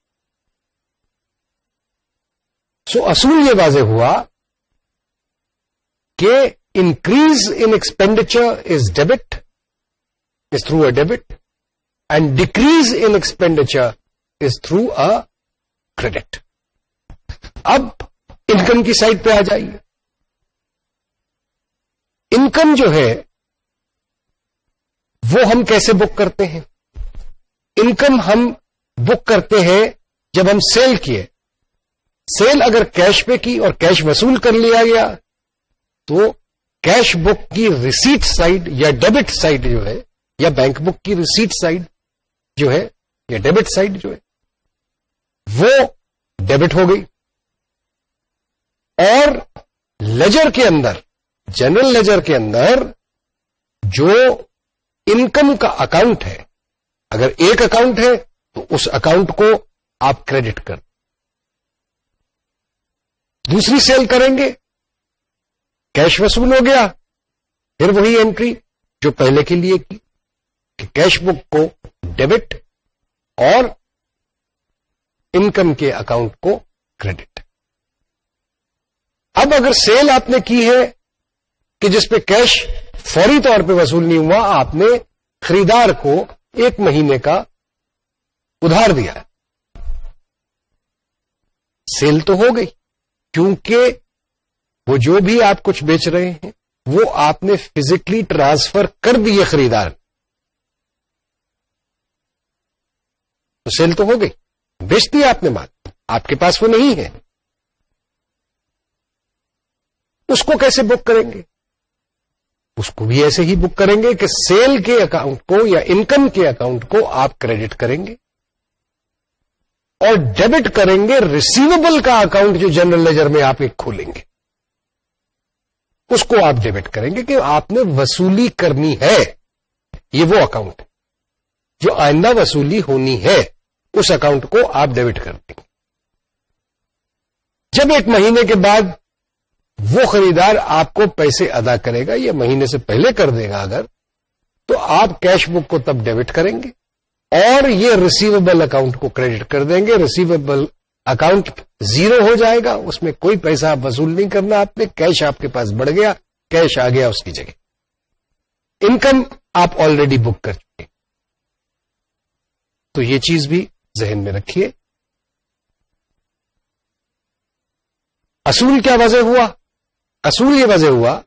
سو اصول یہ واضح ہوا کہ increase in expenditure is debit, is through a debit, and decrease in expenditure is through a credit. اب انکم کی سائڈ پہ آ جائیے. انکم جو ہے وہ ہم کیسے بک کرتے ہیں؟ انکم ہم بک کرتے ہیں جب ہم سیل کیے. سیل اگر کیش پہ کی اور کیش وصول کر لیا گیا تو کیش بک کی ریسیٹ سائڈ یا ڈیبٹ سائڈ جو ہے، یا بینک بک کی ریسیٹ سائڈ جو ہے یا ڈیبٹ سائڈ جو ہے وہ ڈیبٹ ہو گئی. اور لیجر کے اندر، جنرل لیجر کے اندر جو انکم کا اکاؤنٹ ہے، اگر ایک اکاؤنٹ ہے تو اس اکاؤنٹ کو آپ کریڈٹ کر، دوسری سیل کریں گے، کیش وصول ہو گیا، پھر وہی انٹری جو پہلے کے لیے کی کہ کیش بک کو ڈیبٹ اور انکم کے اکاؤنٹ کو کریڈٹ. اب اگر سیل آپ نے کی ہے کہ جس پہ کیش فوری طور پہ وصول نہیں ہوا، آپ نے خریدار کو 1 مہینے کا ادھار دیا، سیل تو ہو گئی، کیونکہ وہ جو بھی آپ کچھ بیچ رہے ہیں وہ آپ نے فزیکلی ٹرانسفر کر دیے خریدار، تو سیل تو ہو گئی، بیچ دیا آپ نے مال، آپ کے پاس وہ نہیں ہے. اس کو کیسے بک کریں گے؟ اس کو بھی ایسے ہی بک کریں گے کہ سیل کے اکاؤنٹ کو یا انکم کے اکاؤنٹ کو آپ کریڈٹ کریں گے اور ڈیبٹ کریں گے ریسیویبل کا اکاؤنٹ جو جنرل لیجر میں آپ ایک کھولیں گے، اس کو آپ ڈیبٹ کریں گے کہ آپ نے وصولی کرنی ہے. یہ وہ اکاؤنٹ جو آئندہ وصولی ہونی ہے، اس اکاؤنٹ کو آپ ڈیبٹ کر دیں گے. جب 1 مہینے کے بعد وہ خریدار آپ کو پیسے ادا کرے گا یا مہینے سے پہلے کر دے گا اگر، تو آپ کیش بک کو تب ڈیبٹ کریں گے اور یہ ریسیویبل اکاؤنٹ کو کریڈٹ کر دیں گے. ریسیویبل اکاؤنٹ زیرو ہو جائے گا، اس میں کوئی پیسہ آپ وصول نہیں کرنا آپ نے، کیش آپ کے پاس بڑھ گیا، کیش آ گیا اس کی جگہ. انکم آپ آلریڈی بک کر چکے. تو یہ چیز بھی ذہن میں رکھیے. اصول کیا وضع ہوا؟ اصول یہ وضع ہوا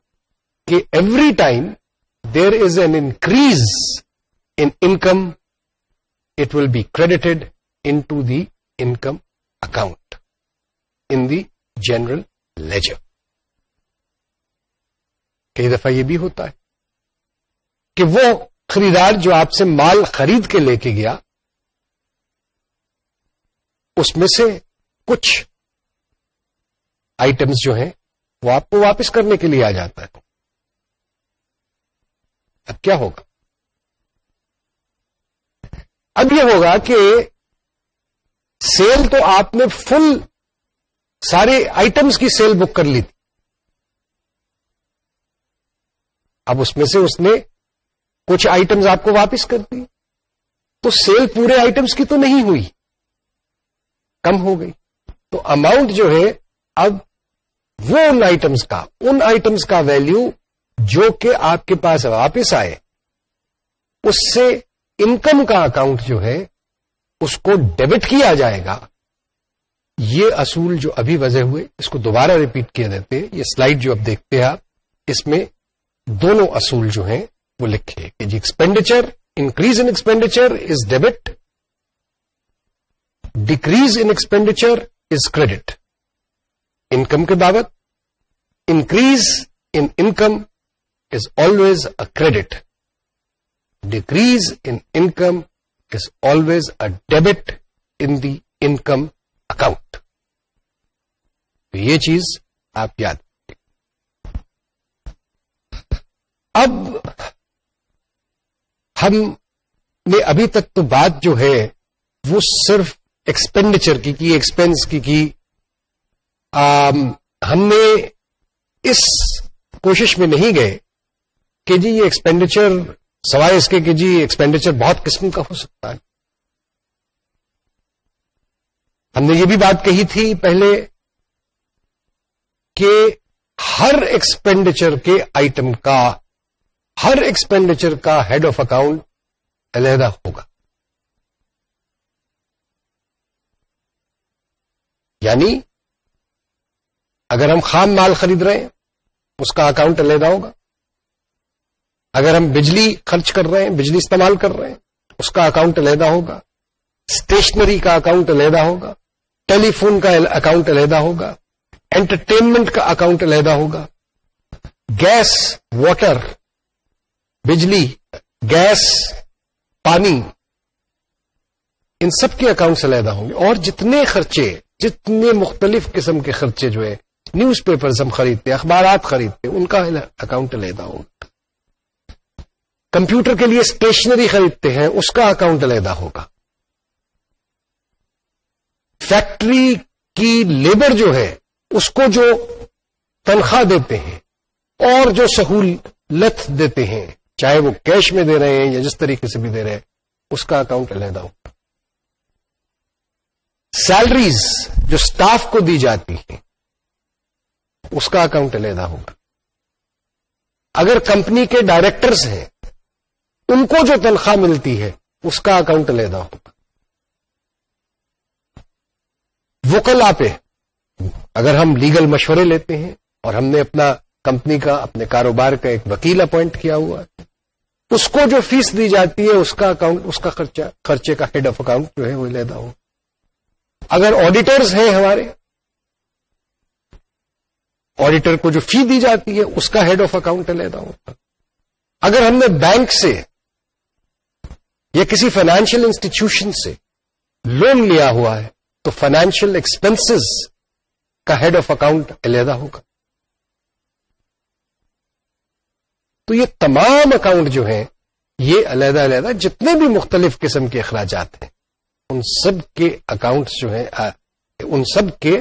کہ every time there is an increase in income it will be credited into the income account in the general ledger. کئی دفعہ یہ بھی ہوتا ہے کہ وہ خریدار جو آپ سے مال خرید کے لے کے گیا اس میں سے کچھ آئٹمز جو ہیں وہ آپ کو واپس کرنے کے لیے آ جاتا ہے. اب کیا ہوگا؟ اب یہ ہوگا کہ سیل تو آپ نے فل سارے آئٹمز کی سیل بک کر لی تھی. اب اس میں سے اس نے کچھ آئٹمز آپ کو واپس کر دی تو سیل پورے آئٹمز کی تو نہیں ہوئی، کم ہو گئی. تو اماؤنٹ جو ہے اب وہ ان آئٹمز کا ویلیو جو کہ آپ کے پاس واپس آئے اس سے انکم کا اکاؤنٹ جو ہے اس کو ڈیبٹ کیا جائے گا. یہ اصول جو ابھی وضع ہوئے اس کو دوبارہ ریپیٹ کیا دیتے. یہ سلائیڈ جو اب دیکھتے ہیں آپ، اس میں دونوں اصول جو ہیں وہ لکھے کہ جی expenditure, increase in expenditure is debit, decrease in expenditure is credit. Income کے بابت increase in income is always a credit, decrease in income is always a debit in the income account. تو یہ چیز آپ یاد رکھیں. اب ہم نے ابھی تک تو بات جو ہے وہ صرف ایکسپینڈیچر کی ایکسپینس کی. ہم نے اس کوشش میں نہیں گئے کہ جی یہ ایکسپینڈیچر سوائے اس کے کہ جی ایکسپینڈیچر بہت قسم کا ہو سکتا ہے. ہم نے یہ بھی بات کہی تھی پہلے کہ ہر ایکسپینڈیچر کے آئٹم کا، ہر ایکسپینڈیچر کا ہیڈ آف اکاؤنٹ علیحدہ ہوگا. یعنی اگر ہم خام مال خرید رہے ہیں اس کا اکاؤنٹ علیحدہ ہوگا. اگر ہم بجلی خرچ کر رہے ہیں، بجلی استعمال کر رہے ہیں، اس کا اکاؤنٹ علیحدہ ہوگا. اسٹیشنری کا اکاؤنٹ علیحدہ ہوگا، ٹیلی فون کا اکاؤنٹ علیحدہ ہوگا، انٹرٹینمنٹ کا اکاؤنٹ علیحدہ ہوگا، گیس، واٹر، بجلی، گیس، پانی، ان سب کے اکاؤنٹس علیحدہ ہوں گے. اور جتنے خرچے، جتنے مختلف قسم کے خرچے جو ہے، نیوز پیپرز ہم خریدتے، اخبارات خریدتے، ان کا اکاؤنٹ علیحدہ ہوگا. کمپیوٹر کے لیے اسٹیشنری خریدتے ہیں، اس کا اکاؤنٹ علیحدہ ہوگا. فیکٹری کی لیبر جو ہے اس کو جو تنخواہ دیتے ہیں اور جو سہولت دیتے ہیں، چاہے وہ کیش میں دے رہے ہیں یا جس طریقے سے بھی دے رہے ہیں، اس کا اکاؤنٹ علیحدہ ہوگا. سیلریز جو سٹاف کو دی جاتی ہیں اس کا اکاؤنٹ علیحدہ ہوگا. اگر کمپنی کے ڈائریکٹرز ہیں ان کو جو تنخواہ ملتی ہے اس کا اکاؤنٹ علیحدہ ہوگا. وکلاء پہ اگر ہم لیگل مشورے لیتے ہیں اور ہم نے اپنا کمپنی کا، اپنے کاروبار کا ایک وکیل اپوائنٹ کیا ہوا ہے، اس کو جو فیس دی جاتی ہے اس کا اکاؤنٹ، اس کا خرچے کا ہیڈ آف اکاؤنٹ جو ہے وہ علیحدہ ہوگا. اگر آڈیٹرز ہیں ہمارے، آڈیٹر کو جو فی دی جاتی ہے اس کا ہیڈ آف اکاؤنٹ علیحدہ ہوگا. اگر ہم نے بینک سے یا کسی فائنینشیل انسٹیٹیوشن سے لون لیا ہوا ہے تو فائنینشیل ایکسپنسز کا ہیڈ آف اکاؤنٹ علیحدہ ہوگا. تو یہ تمام اکاؤنٹ جو ہیں یہ علیحدہ علیحدہ، جتنے بھی مختلف قسم کے اخراجات ہیں ان سب کے اکاؤنٹس جو ہیں، ان سب کے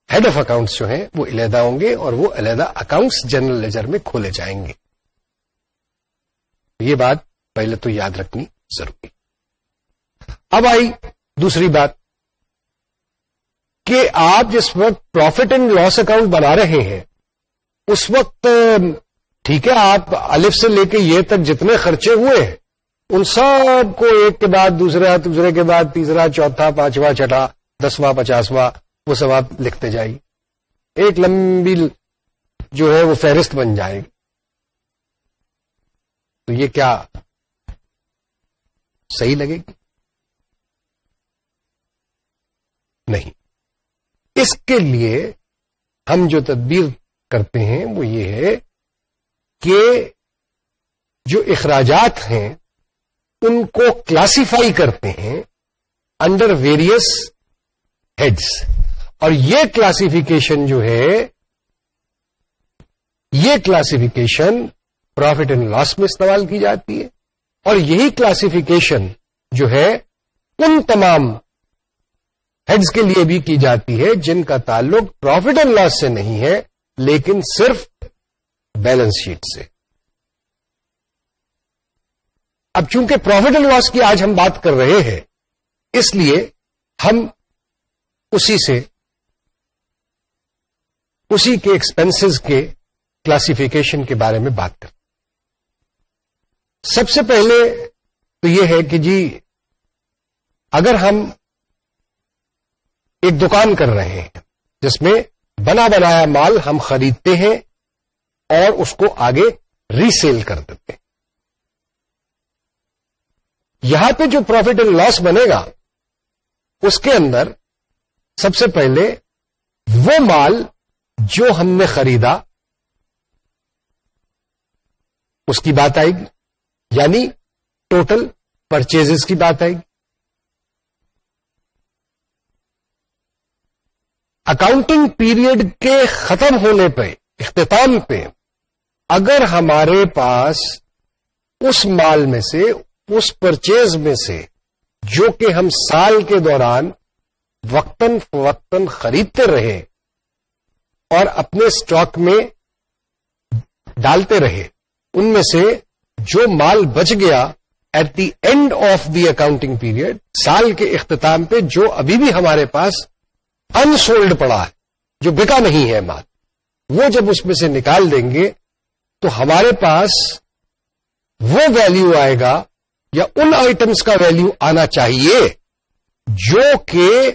ہیڈ آف اکاؤنٹس جو ہیں وہ علیحدہ ہوں گے اور وہ علیحدہ اکاؤنٹس جنرل لیجر میں کھولے جائیں گے. یہ بات پہلے تو یاد رکھنی ضروری. اب آئی دوسری بات کہ آپ جس وقت پروفٹ اینڈ لاس اکاؤنٹ بنا رہے ہیں اس وقت ٹھیک ہے آپ الف سے لے کے یہ تک جتنے خرچے ہوئے ہیں ان سب کو ایک کے بعد دوسرا دوسرے کے بعد تیسرا چوتھا پانچواں چھٹا 10واں 50واں وہ سب آپ لکھتے جائیے. ایک لمبی جو ہے وہ فہرست بن جائے گی. تو یہ کیا صحیح لگے گی؟ نہیں. اس کے لیے ہم جو تدبیر کرتے ہیں وہ یہ ہے کہ جو اخراجات ہیں ان کو کلاسیفائی کرتے ہیں انڈر ویریس ہیڈز، اور یہ کلاسیفیکیشن جو ہے یہ کلاسیفیکیشن پروفٹ اینڈ لاس میں استعمال کی جاتی ہے، اور یہی کلاسیفیکیشن جو ہے ان تمام ہیڈز کے لیے بھی کی جاتی ہے جن کا تعلق پروفٹ اینڈ لاس سے نہیں ہے لیکن صرف بیلنس شیٹ سے. اب چونکہ پروفٹ اینڈ لاس کی آج ہم بات کر رہے ہیں اس لیے ہم اسی کے ایکسپنسز کے کلاسیفیکیشن کے بارے میں بات کریں. سب سے پہلے تو یہ ہے کہ جی اگر ہم ایک دکان کر رہے ہیں جس میں بنا بنایا مال ہم خریدتے ہیں اور اس کو آگے ری سیل کر دیتے ہیں، یہاں پہ جو پروفٹ اینڈ لاس بنے گا اس کے اندر سب سے پہلے وہ مال جو ہم نے خریدا اس کی بات آئے گی، یعنی ٹوٹل پرچیزز کی بات آئے گی. اکاؤنٹنگ پیریڈ کے ختم ہونے پہ اختتام پہ اگر ہمارے پاس اس مال میں سے اس پرچیز میں سے جو کہ ہم سال کے دوران وقتاً فوقتاً خریدتے رہے اور اپنے اسٹاک میں ڈالتے رہے ان میں سے جو مال بچ گیا at the end of the accounting period سال کے اختتام پہ جو ابھی بھی ہمارے پاس انسولڈ پڑا ہے جو بکا نہیں ہے مال وہ جب اس میں سے نکال دیں گے تو ہمارے پاس وہ ویلیو آئے گا یا ان آئٹمس کا ویلیو آنا چاہیے جو کہ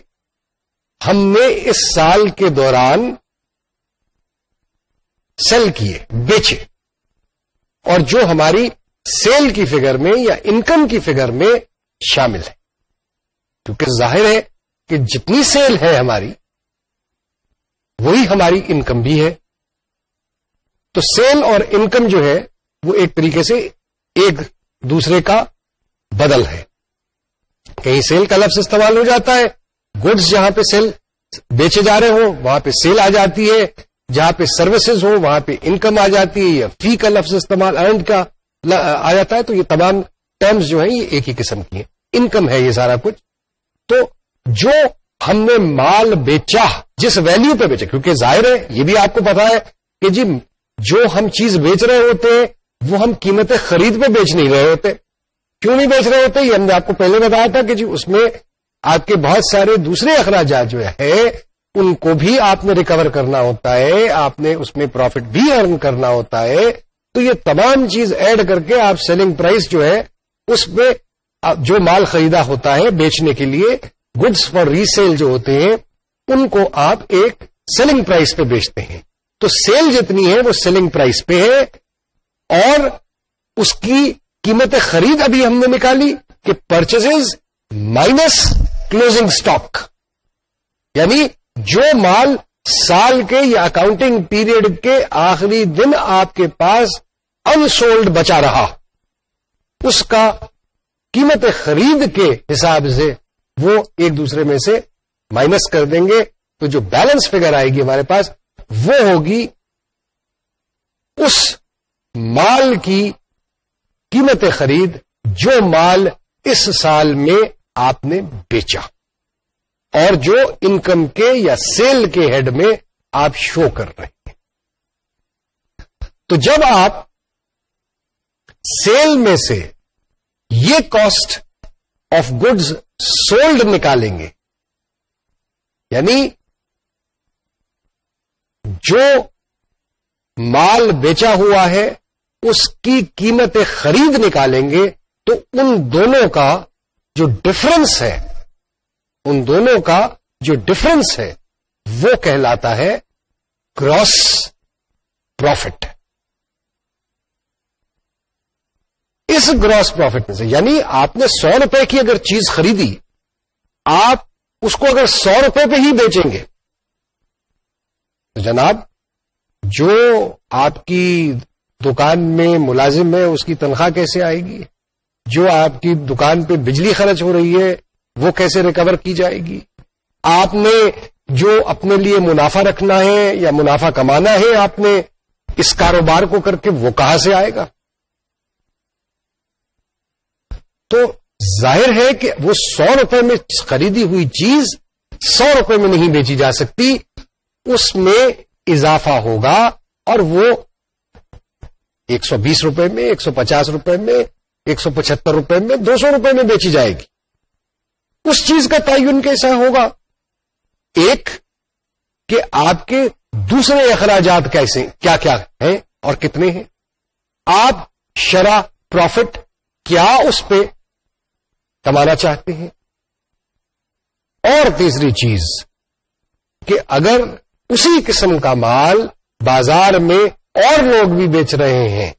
ہم نے اس سال کے دوران سیل کیے بیچے اور جو ہماری سیل کی فگر میں یا انکم کی فگر میں شامل ہے. کیونکہ ظاہر ہے کہ جتنی سیل ہے ہماری وہی ہماری انکم بھی ہے. تو سیل اور انکم جو ہے وہ ایک طریقے سے ایک دوسرے کا بدل ہے. کہیں سیل کا لفظ استعمال ہو جاتا ہے، گڈز جہاں پہ سیل بیچے جا رہے ہوں وہاں پہ سیل آ جاتی ہے، جہاں پہ سروسز ہوں وہاں پہ انکم آ جاتی ہے، یا فی کا لفظ استعمال ارنڈ کا آ جاتا ہے. تو یہ تمام ٹرمز جو ہیں یہ ایک ہی قسم کی ہیں، انکم ہے یہ سارا کچھ. تو جو ہم نے مال بیچا جس ویلیو پہ بیچا، کیونکہ ظاہر ہے یہ بھی آپ کو پتا ہے کہ جی جو ہم چیز بیچ رہے ہوتے ہیں وہ ہم قیمت خرید پہ بیچ نہیں رہے ہوتے. کیوں نہیں بیچ رہے ہوتے؟ یہ ہم نے آپ کو پہلے بتایا تھا کہ جی اس میں آپ کے بہت سارے دوسرے اخراجات جو ہے ان کو بھی آپ نے ریکور کرنا ہوتا ہے، آپ نے اس میں پروفٹ بھی ارن کرنا ہوتا ہے. تو یہ تمام چیز ایڈ کر کے آپ سیلنگ پرائس جو ہے اس میں جو مال خریدا ہوتا ہے بیچنے کے لیے گڈس فار ری سیل جو ہوتے ہیں ان کو آپ ایک سیلنگ پرائس پہ بیچتے ہیں. تو سیل جتنی ہے وہ سیلنگ پرائس پہ ہے اور اس کی قیمت خرید ابھی ہم نے نکالی کہ پرچیزز مائنس کلوزنگ سٹاک، یعنی جو مال سال کے یا اکاؤنٹنگ پیریڈ کے آخری دن آپ کے پاس انسولڈ بچا رہا اس کا قیمت خرید کے حساب سے وہ ایک دوسرے میں سے مائنس کر دیں گے. تو جو بیلنس فگر آئے گی ہمارے پاس وہ ہوگی اس مال کی قیمت خرید جو مال اس سال میں آپ نے بیچا. اور جو انکم کے یا سیل کے ہیڈ میں آپ شو کر رہے ہیں. تو جب آپ سیل میں سے یہ کاسٹ آف گڈز سولڈ نکالیں گے، یعنی جو مال بیچا ہوا ہے اس کی قیمت خرید نکالیں گے، تو ان دونوں کا جو ڈفرنس ہے، ان دونوں کا جو ڈفرنس ہے وہ کہلاتا ہے گراس پروفٹ. اس گراس پروفٹ میں سے، یعنی آپ نے 100 روپے کی اگر چیز خریدی، آپ اس کو اگر 100 روپے پہ ہی بیچیں گے تو جناب جو آپ کی دکان میں ملازم ہے اس کی تنخواہ کیسے آئے گی؟ جو آپ کی دکان پہ بجلی خرچ ہو رہی ہے وہ کیسے ریکور کی جائے گی؟ آپ نے جو اپنے لیے منافع رکھنا ہے یا منافع کمانا ہے آپ نے اس کاروبار کو کر کے، وہ کہاں سے آئے گا؟ تو ظاہر ہے کہ وہ 100 روپے میں خریدی ہوئی چیز 100 روپے میں نہیں بیچی جا سکتی، اس میں اضافہ ہوگا اور وہ 120 روپے میں، 150 روپے میں، 175 روپے میں، 200 روپے میں بیچی جائے گی. اس چیز کا تعین کیسا ہوگا؟ ایک کہ آپ کے دوسرے اخراجات کیسے کیا کیا ہیں اور کتنے ہیں، آپ شرح پروفٹ کیا اس پہ کمانا چاہتے ہیں، اور تیسری چیز کہ اگر اسی قسم کا مال بازار میں اور لوگ بھی بیچ رہے ہیں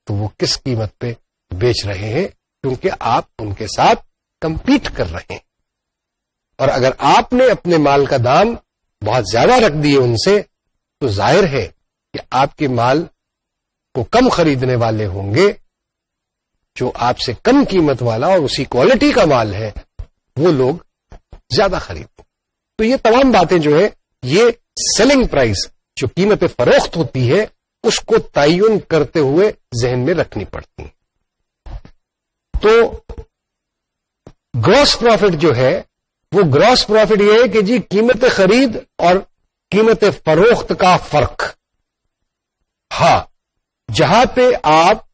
تو وہ کس قیمت پہ بیچ رہے ہیں، کیونکہ آپ ان کے ساتھ کمپیٹ کر رہے ہیں. اور اگر آپ نے اپنے مال کا دام بہت زیادہ رکھ دیے ان سے تو ظاہر ہے کہ آپ کے مال کو کم خریدنے والے ہوں گے، جو آپ سے کم قیمت والا اور اسی کوالٹی کا مال ہے وہ لوگ زیادہ خریدیں. تو یہ تمام باتیں جو ہے یہ سیلنگ پرائس جو قیمت فروخت ہوتی ہے اس کو تعین کرتے ہوئے ذہن میں رکھنی پڑتی ہیں. تو گراس پروفٹ جو ہے وہ گراس پروفٹ یہ ہے کہ جی قیمت خرید اور قیمت فروخت کا فرق. ہاں، جہاں پہ آپ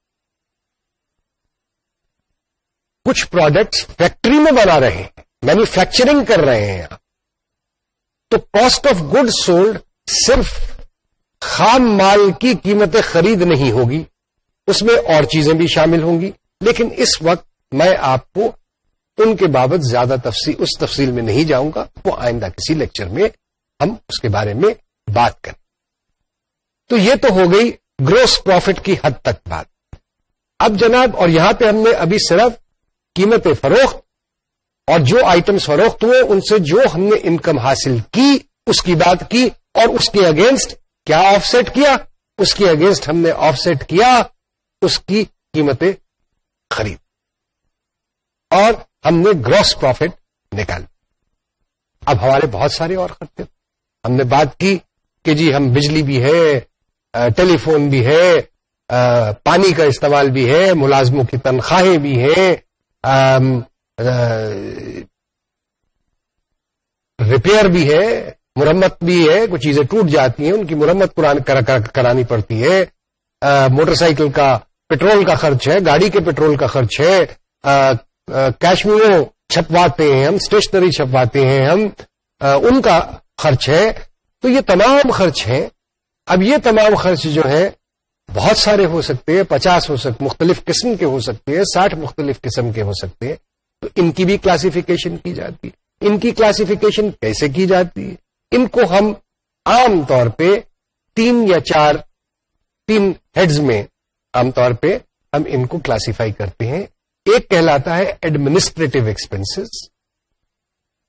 کچھ پروڈکٹس فیکٹری میں بنا رہے ہیں، مینوفیکچرنگ کر رہے ہیں، تو کاسٹ آف گڈ سولڈ صرف خام مال کی قیمت خرید نہیں ہوگی، اس میں اور چیزیں بھی شامل ہوں گی. لیکن اس وقت میں آپ کو ان کے بابت زیادہ اس تفصیل میں نہیں جاؤں گا، وہ آئندہ کسی لیکچر میں ہم اس کے بارے میں بات کریں. تو یہ تو ہو گئی گروس پروفٹ کی حد تک بات. اب جناب، اور یہاں پہ ہم نے ابھی صرف قیمت فروخت اور جو آئٹمز فروخت ہوئے ان سے جو ہم نے انکم حاصل کی اس کی بات کی، اور اس کے اگینسٹ کیا آف سیٹ کیا، اس کے اگینسٹ ہم نے آف سیٹ کیا اس کی قیمت خرید، اور ہم نے گراس پروفٹ نکال. اب ہمارے بہت سارے اور خرچے، ہم نے بات کی کہ جی ہم بجلی بھی ہے، ٹیلی فون بھی ہے، پانی کا استعمال بھی ہے، ملازموں کی تنخواہیں بھی ہیں، ریپیئر بھی ہے، مرمت بھی ہے، کچھ چیزیں ٹوٹ جاتی ہیں ان کی مرمت کرانی پڑتی ہے، موٹر سائیکل کا پیٹرول کا خرچ ہے، گاڑی کے پیٹرول کا خرچ ہے، کیشمیو چھپواتے ہیں ہم، اسٹیشنری چھپواتے ہیں ہم، ان کا خرچ ہے. تو یہ تمام خرچ ہیں. اب یہ تمام خرچ جو ہیں بہت سارے ہو سکتے ہیں، 50 مختلف قسم کے ہو سکتے ہیں، 60 مختلف قسم کے ہو سکتے ہیں. تو ان کی بھی کلاسیفیکیشن کی جاتی ہے. ان کی کلاسیفیکیشن کیسے کی جاتی ہے؟ ان کو ہم عام طور پہ 3 یا 4 ہیڈز میں عام طور پہ ہم ان کو کلاسیفائی کرتے ہیں. ایک کہلاتا ہے ایڈمنسٹریٹو ایکسپنسز.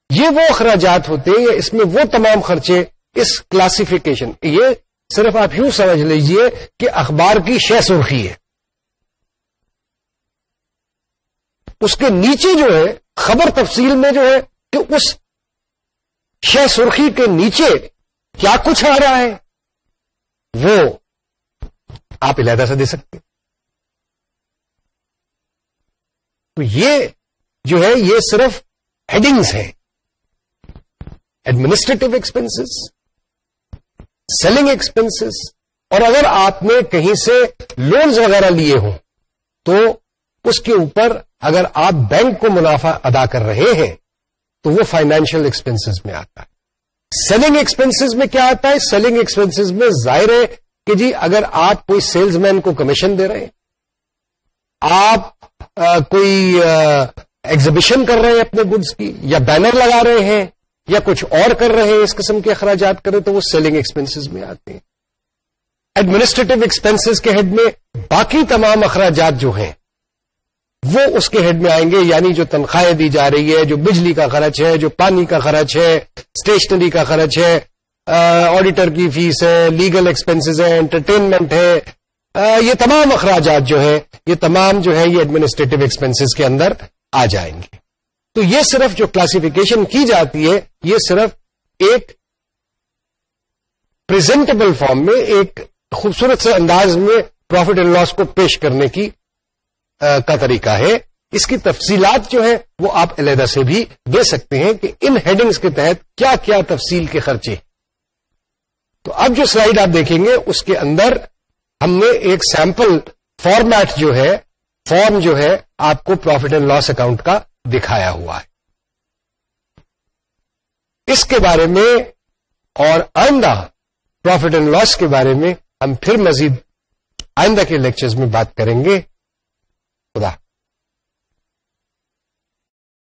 یہ وہ اخراجات ہوتے ہیں، اس میں وہ تمام خرچے اس کلاسیفیکیشن، یہ صرف آپ یوں سمجھ لیجئے کہ اخبار کی شہ سرخی ہے، اس کے نیچے جو ہے خبر تفصیل میں جو ہے کہ اس شہ سرخی کے نیچے کیا کچھ آ رہا ہے وہ آپ علیحدہ سے دے سکتے. تو یہ جو ہے یہ صرف ہیڈنگز ہیں. ایڈمنسٹریٹو ایکسپنسز، سیلنگ ایکسپنسز، اور اگر آپ نے کہیں سے لونز وغیرہ لیے ہوں تو اس کے اوپر اگر آپ بینک کو منافع ادا کر رہے ہیں تو وہ فائنینشیل ایکسپنسز میں آتا ہے. سیلنگ ایکسپنسز میں کیا آتا ہے؟ سیلنگ ایکسپنسز میں ظاہر ہے کہ جی اگر آپ کوئی سیلز مین کو کمیشن دے رہے ہیں، آپ کوئی ایگزیبیشن کر رہے ہیں اپنے گڈس کی، یا بینر لگا رہے ہیں، یا کچھ اور کر رہے ہیں، اس قسم کے اخراجات کریں تو وہ سیلنگ ایکسپنسز میں آتے ہیں. ایڈمنسٹریٹو ایکسپنسز کے ہیڈ میں باقی تمام اخراجات جو ہیں وہ اس کے ہیڈ میں آئیں گے، یعنی جو تنخواہیں دی جا رہی ہے، جو بجلی کا خرچ ہے، جو پانی کا خرچ ہے، اسٹیشنری کا خرچ ہے، آڈیٹر کی فیس ہے، لیگل ایکسپنسز ہے، انٹرٹینمنٹ ہے، یہ تمام اخراجات جو ہے یہ تمام جو ہے یہ ایڈمنسٹریٹو ایکسپنسز کے اندر آ جائیں گے. تو یہ صرف جو کلاسیفیکیشن کی جاتی ہے یہ صرف ایک پریزنٹیبل فارم میں، ایک خوبصورت سے انداز میں پروفٹ اینڈ لاس کو پیش کرنے کی کا طریقہ ہے. اس کی تفصیلات جو ہے وہ آپ علیحدہ سے بھی دے سکتے ہیں کہ ان ہیڈنگز کے تحت کیا کیا تفصیل کے خرچے. تو اب جو سلائیڈ آپ دیکھیں گے اس کے اندر ہم نے ایک سیمپل فارمیٹ جو ہے، فارم جو ہے آپ کو پروفٹ اینڈ لاس اکاؤنٹ کا دکھایا ہوا ہے. اس کے بارے میں اور آئندہ پروفٹ اینڈ لاس کے بارے میں ہم پھر مزید آئندہ کے لیکچرز میں بات کریں گے. خدا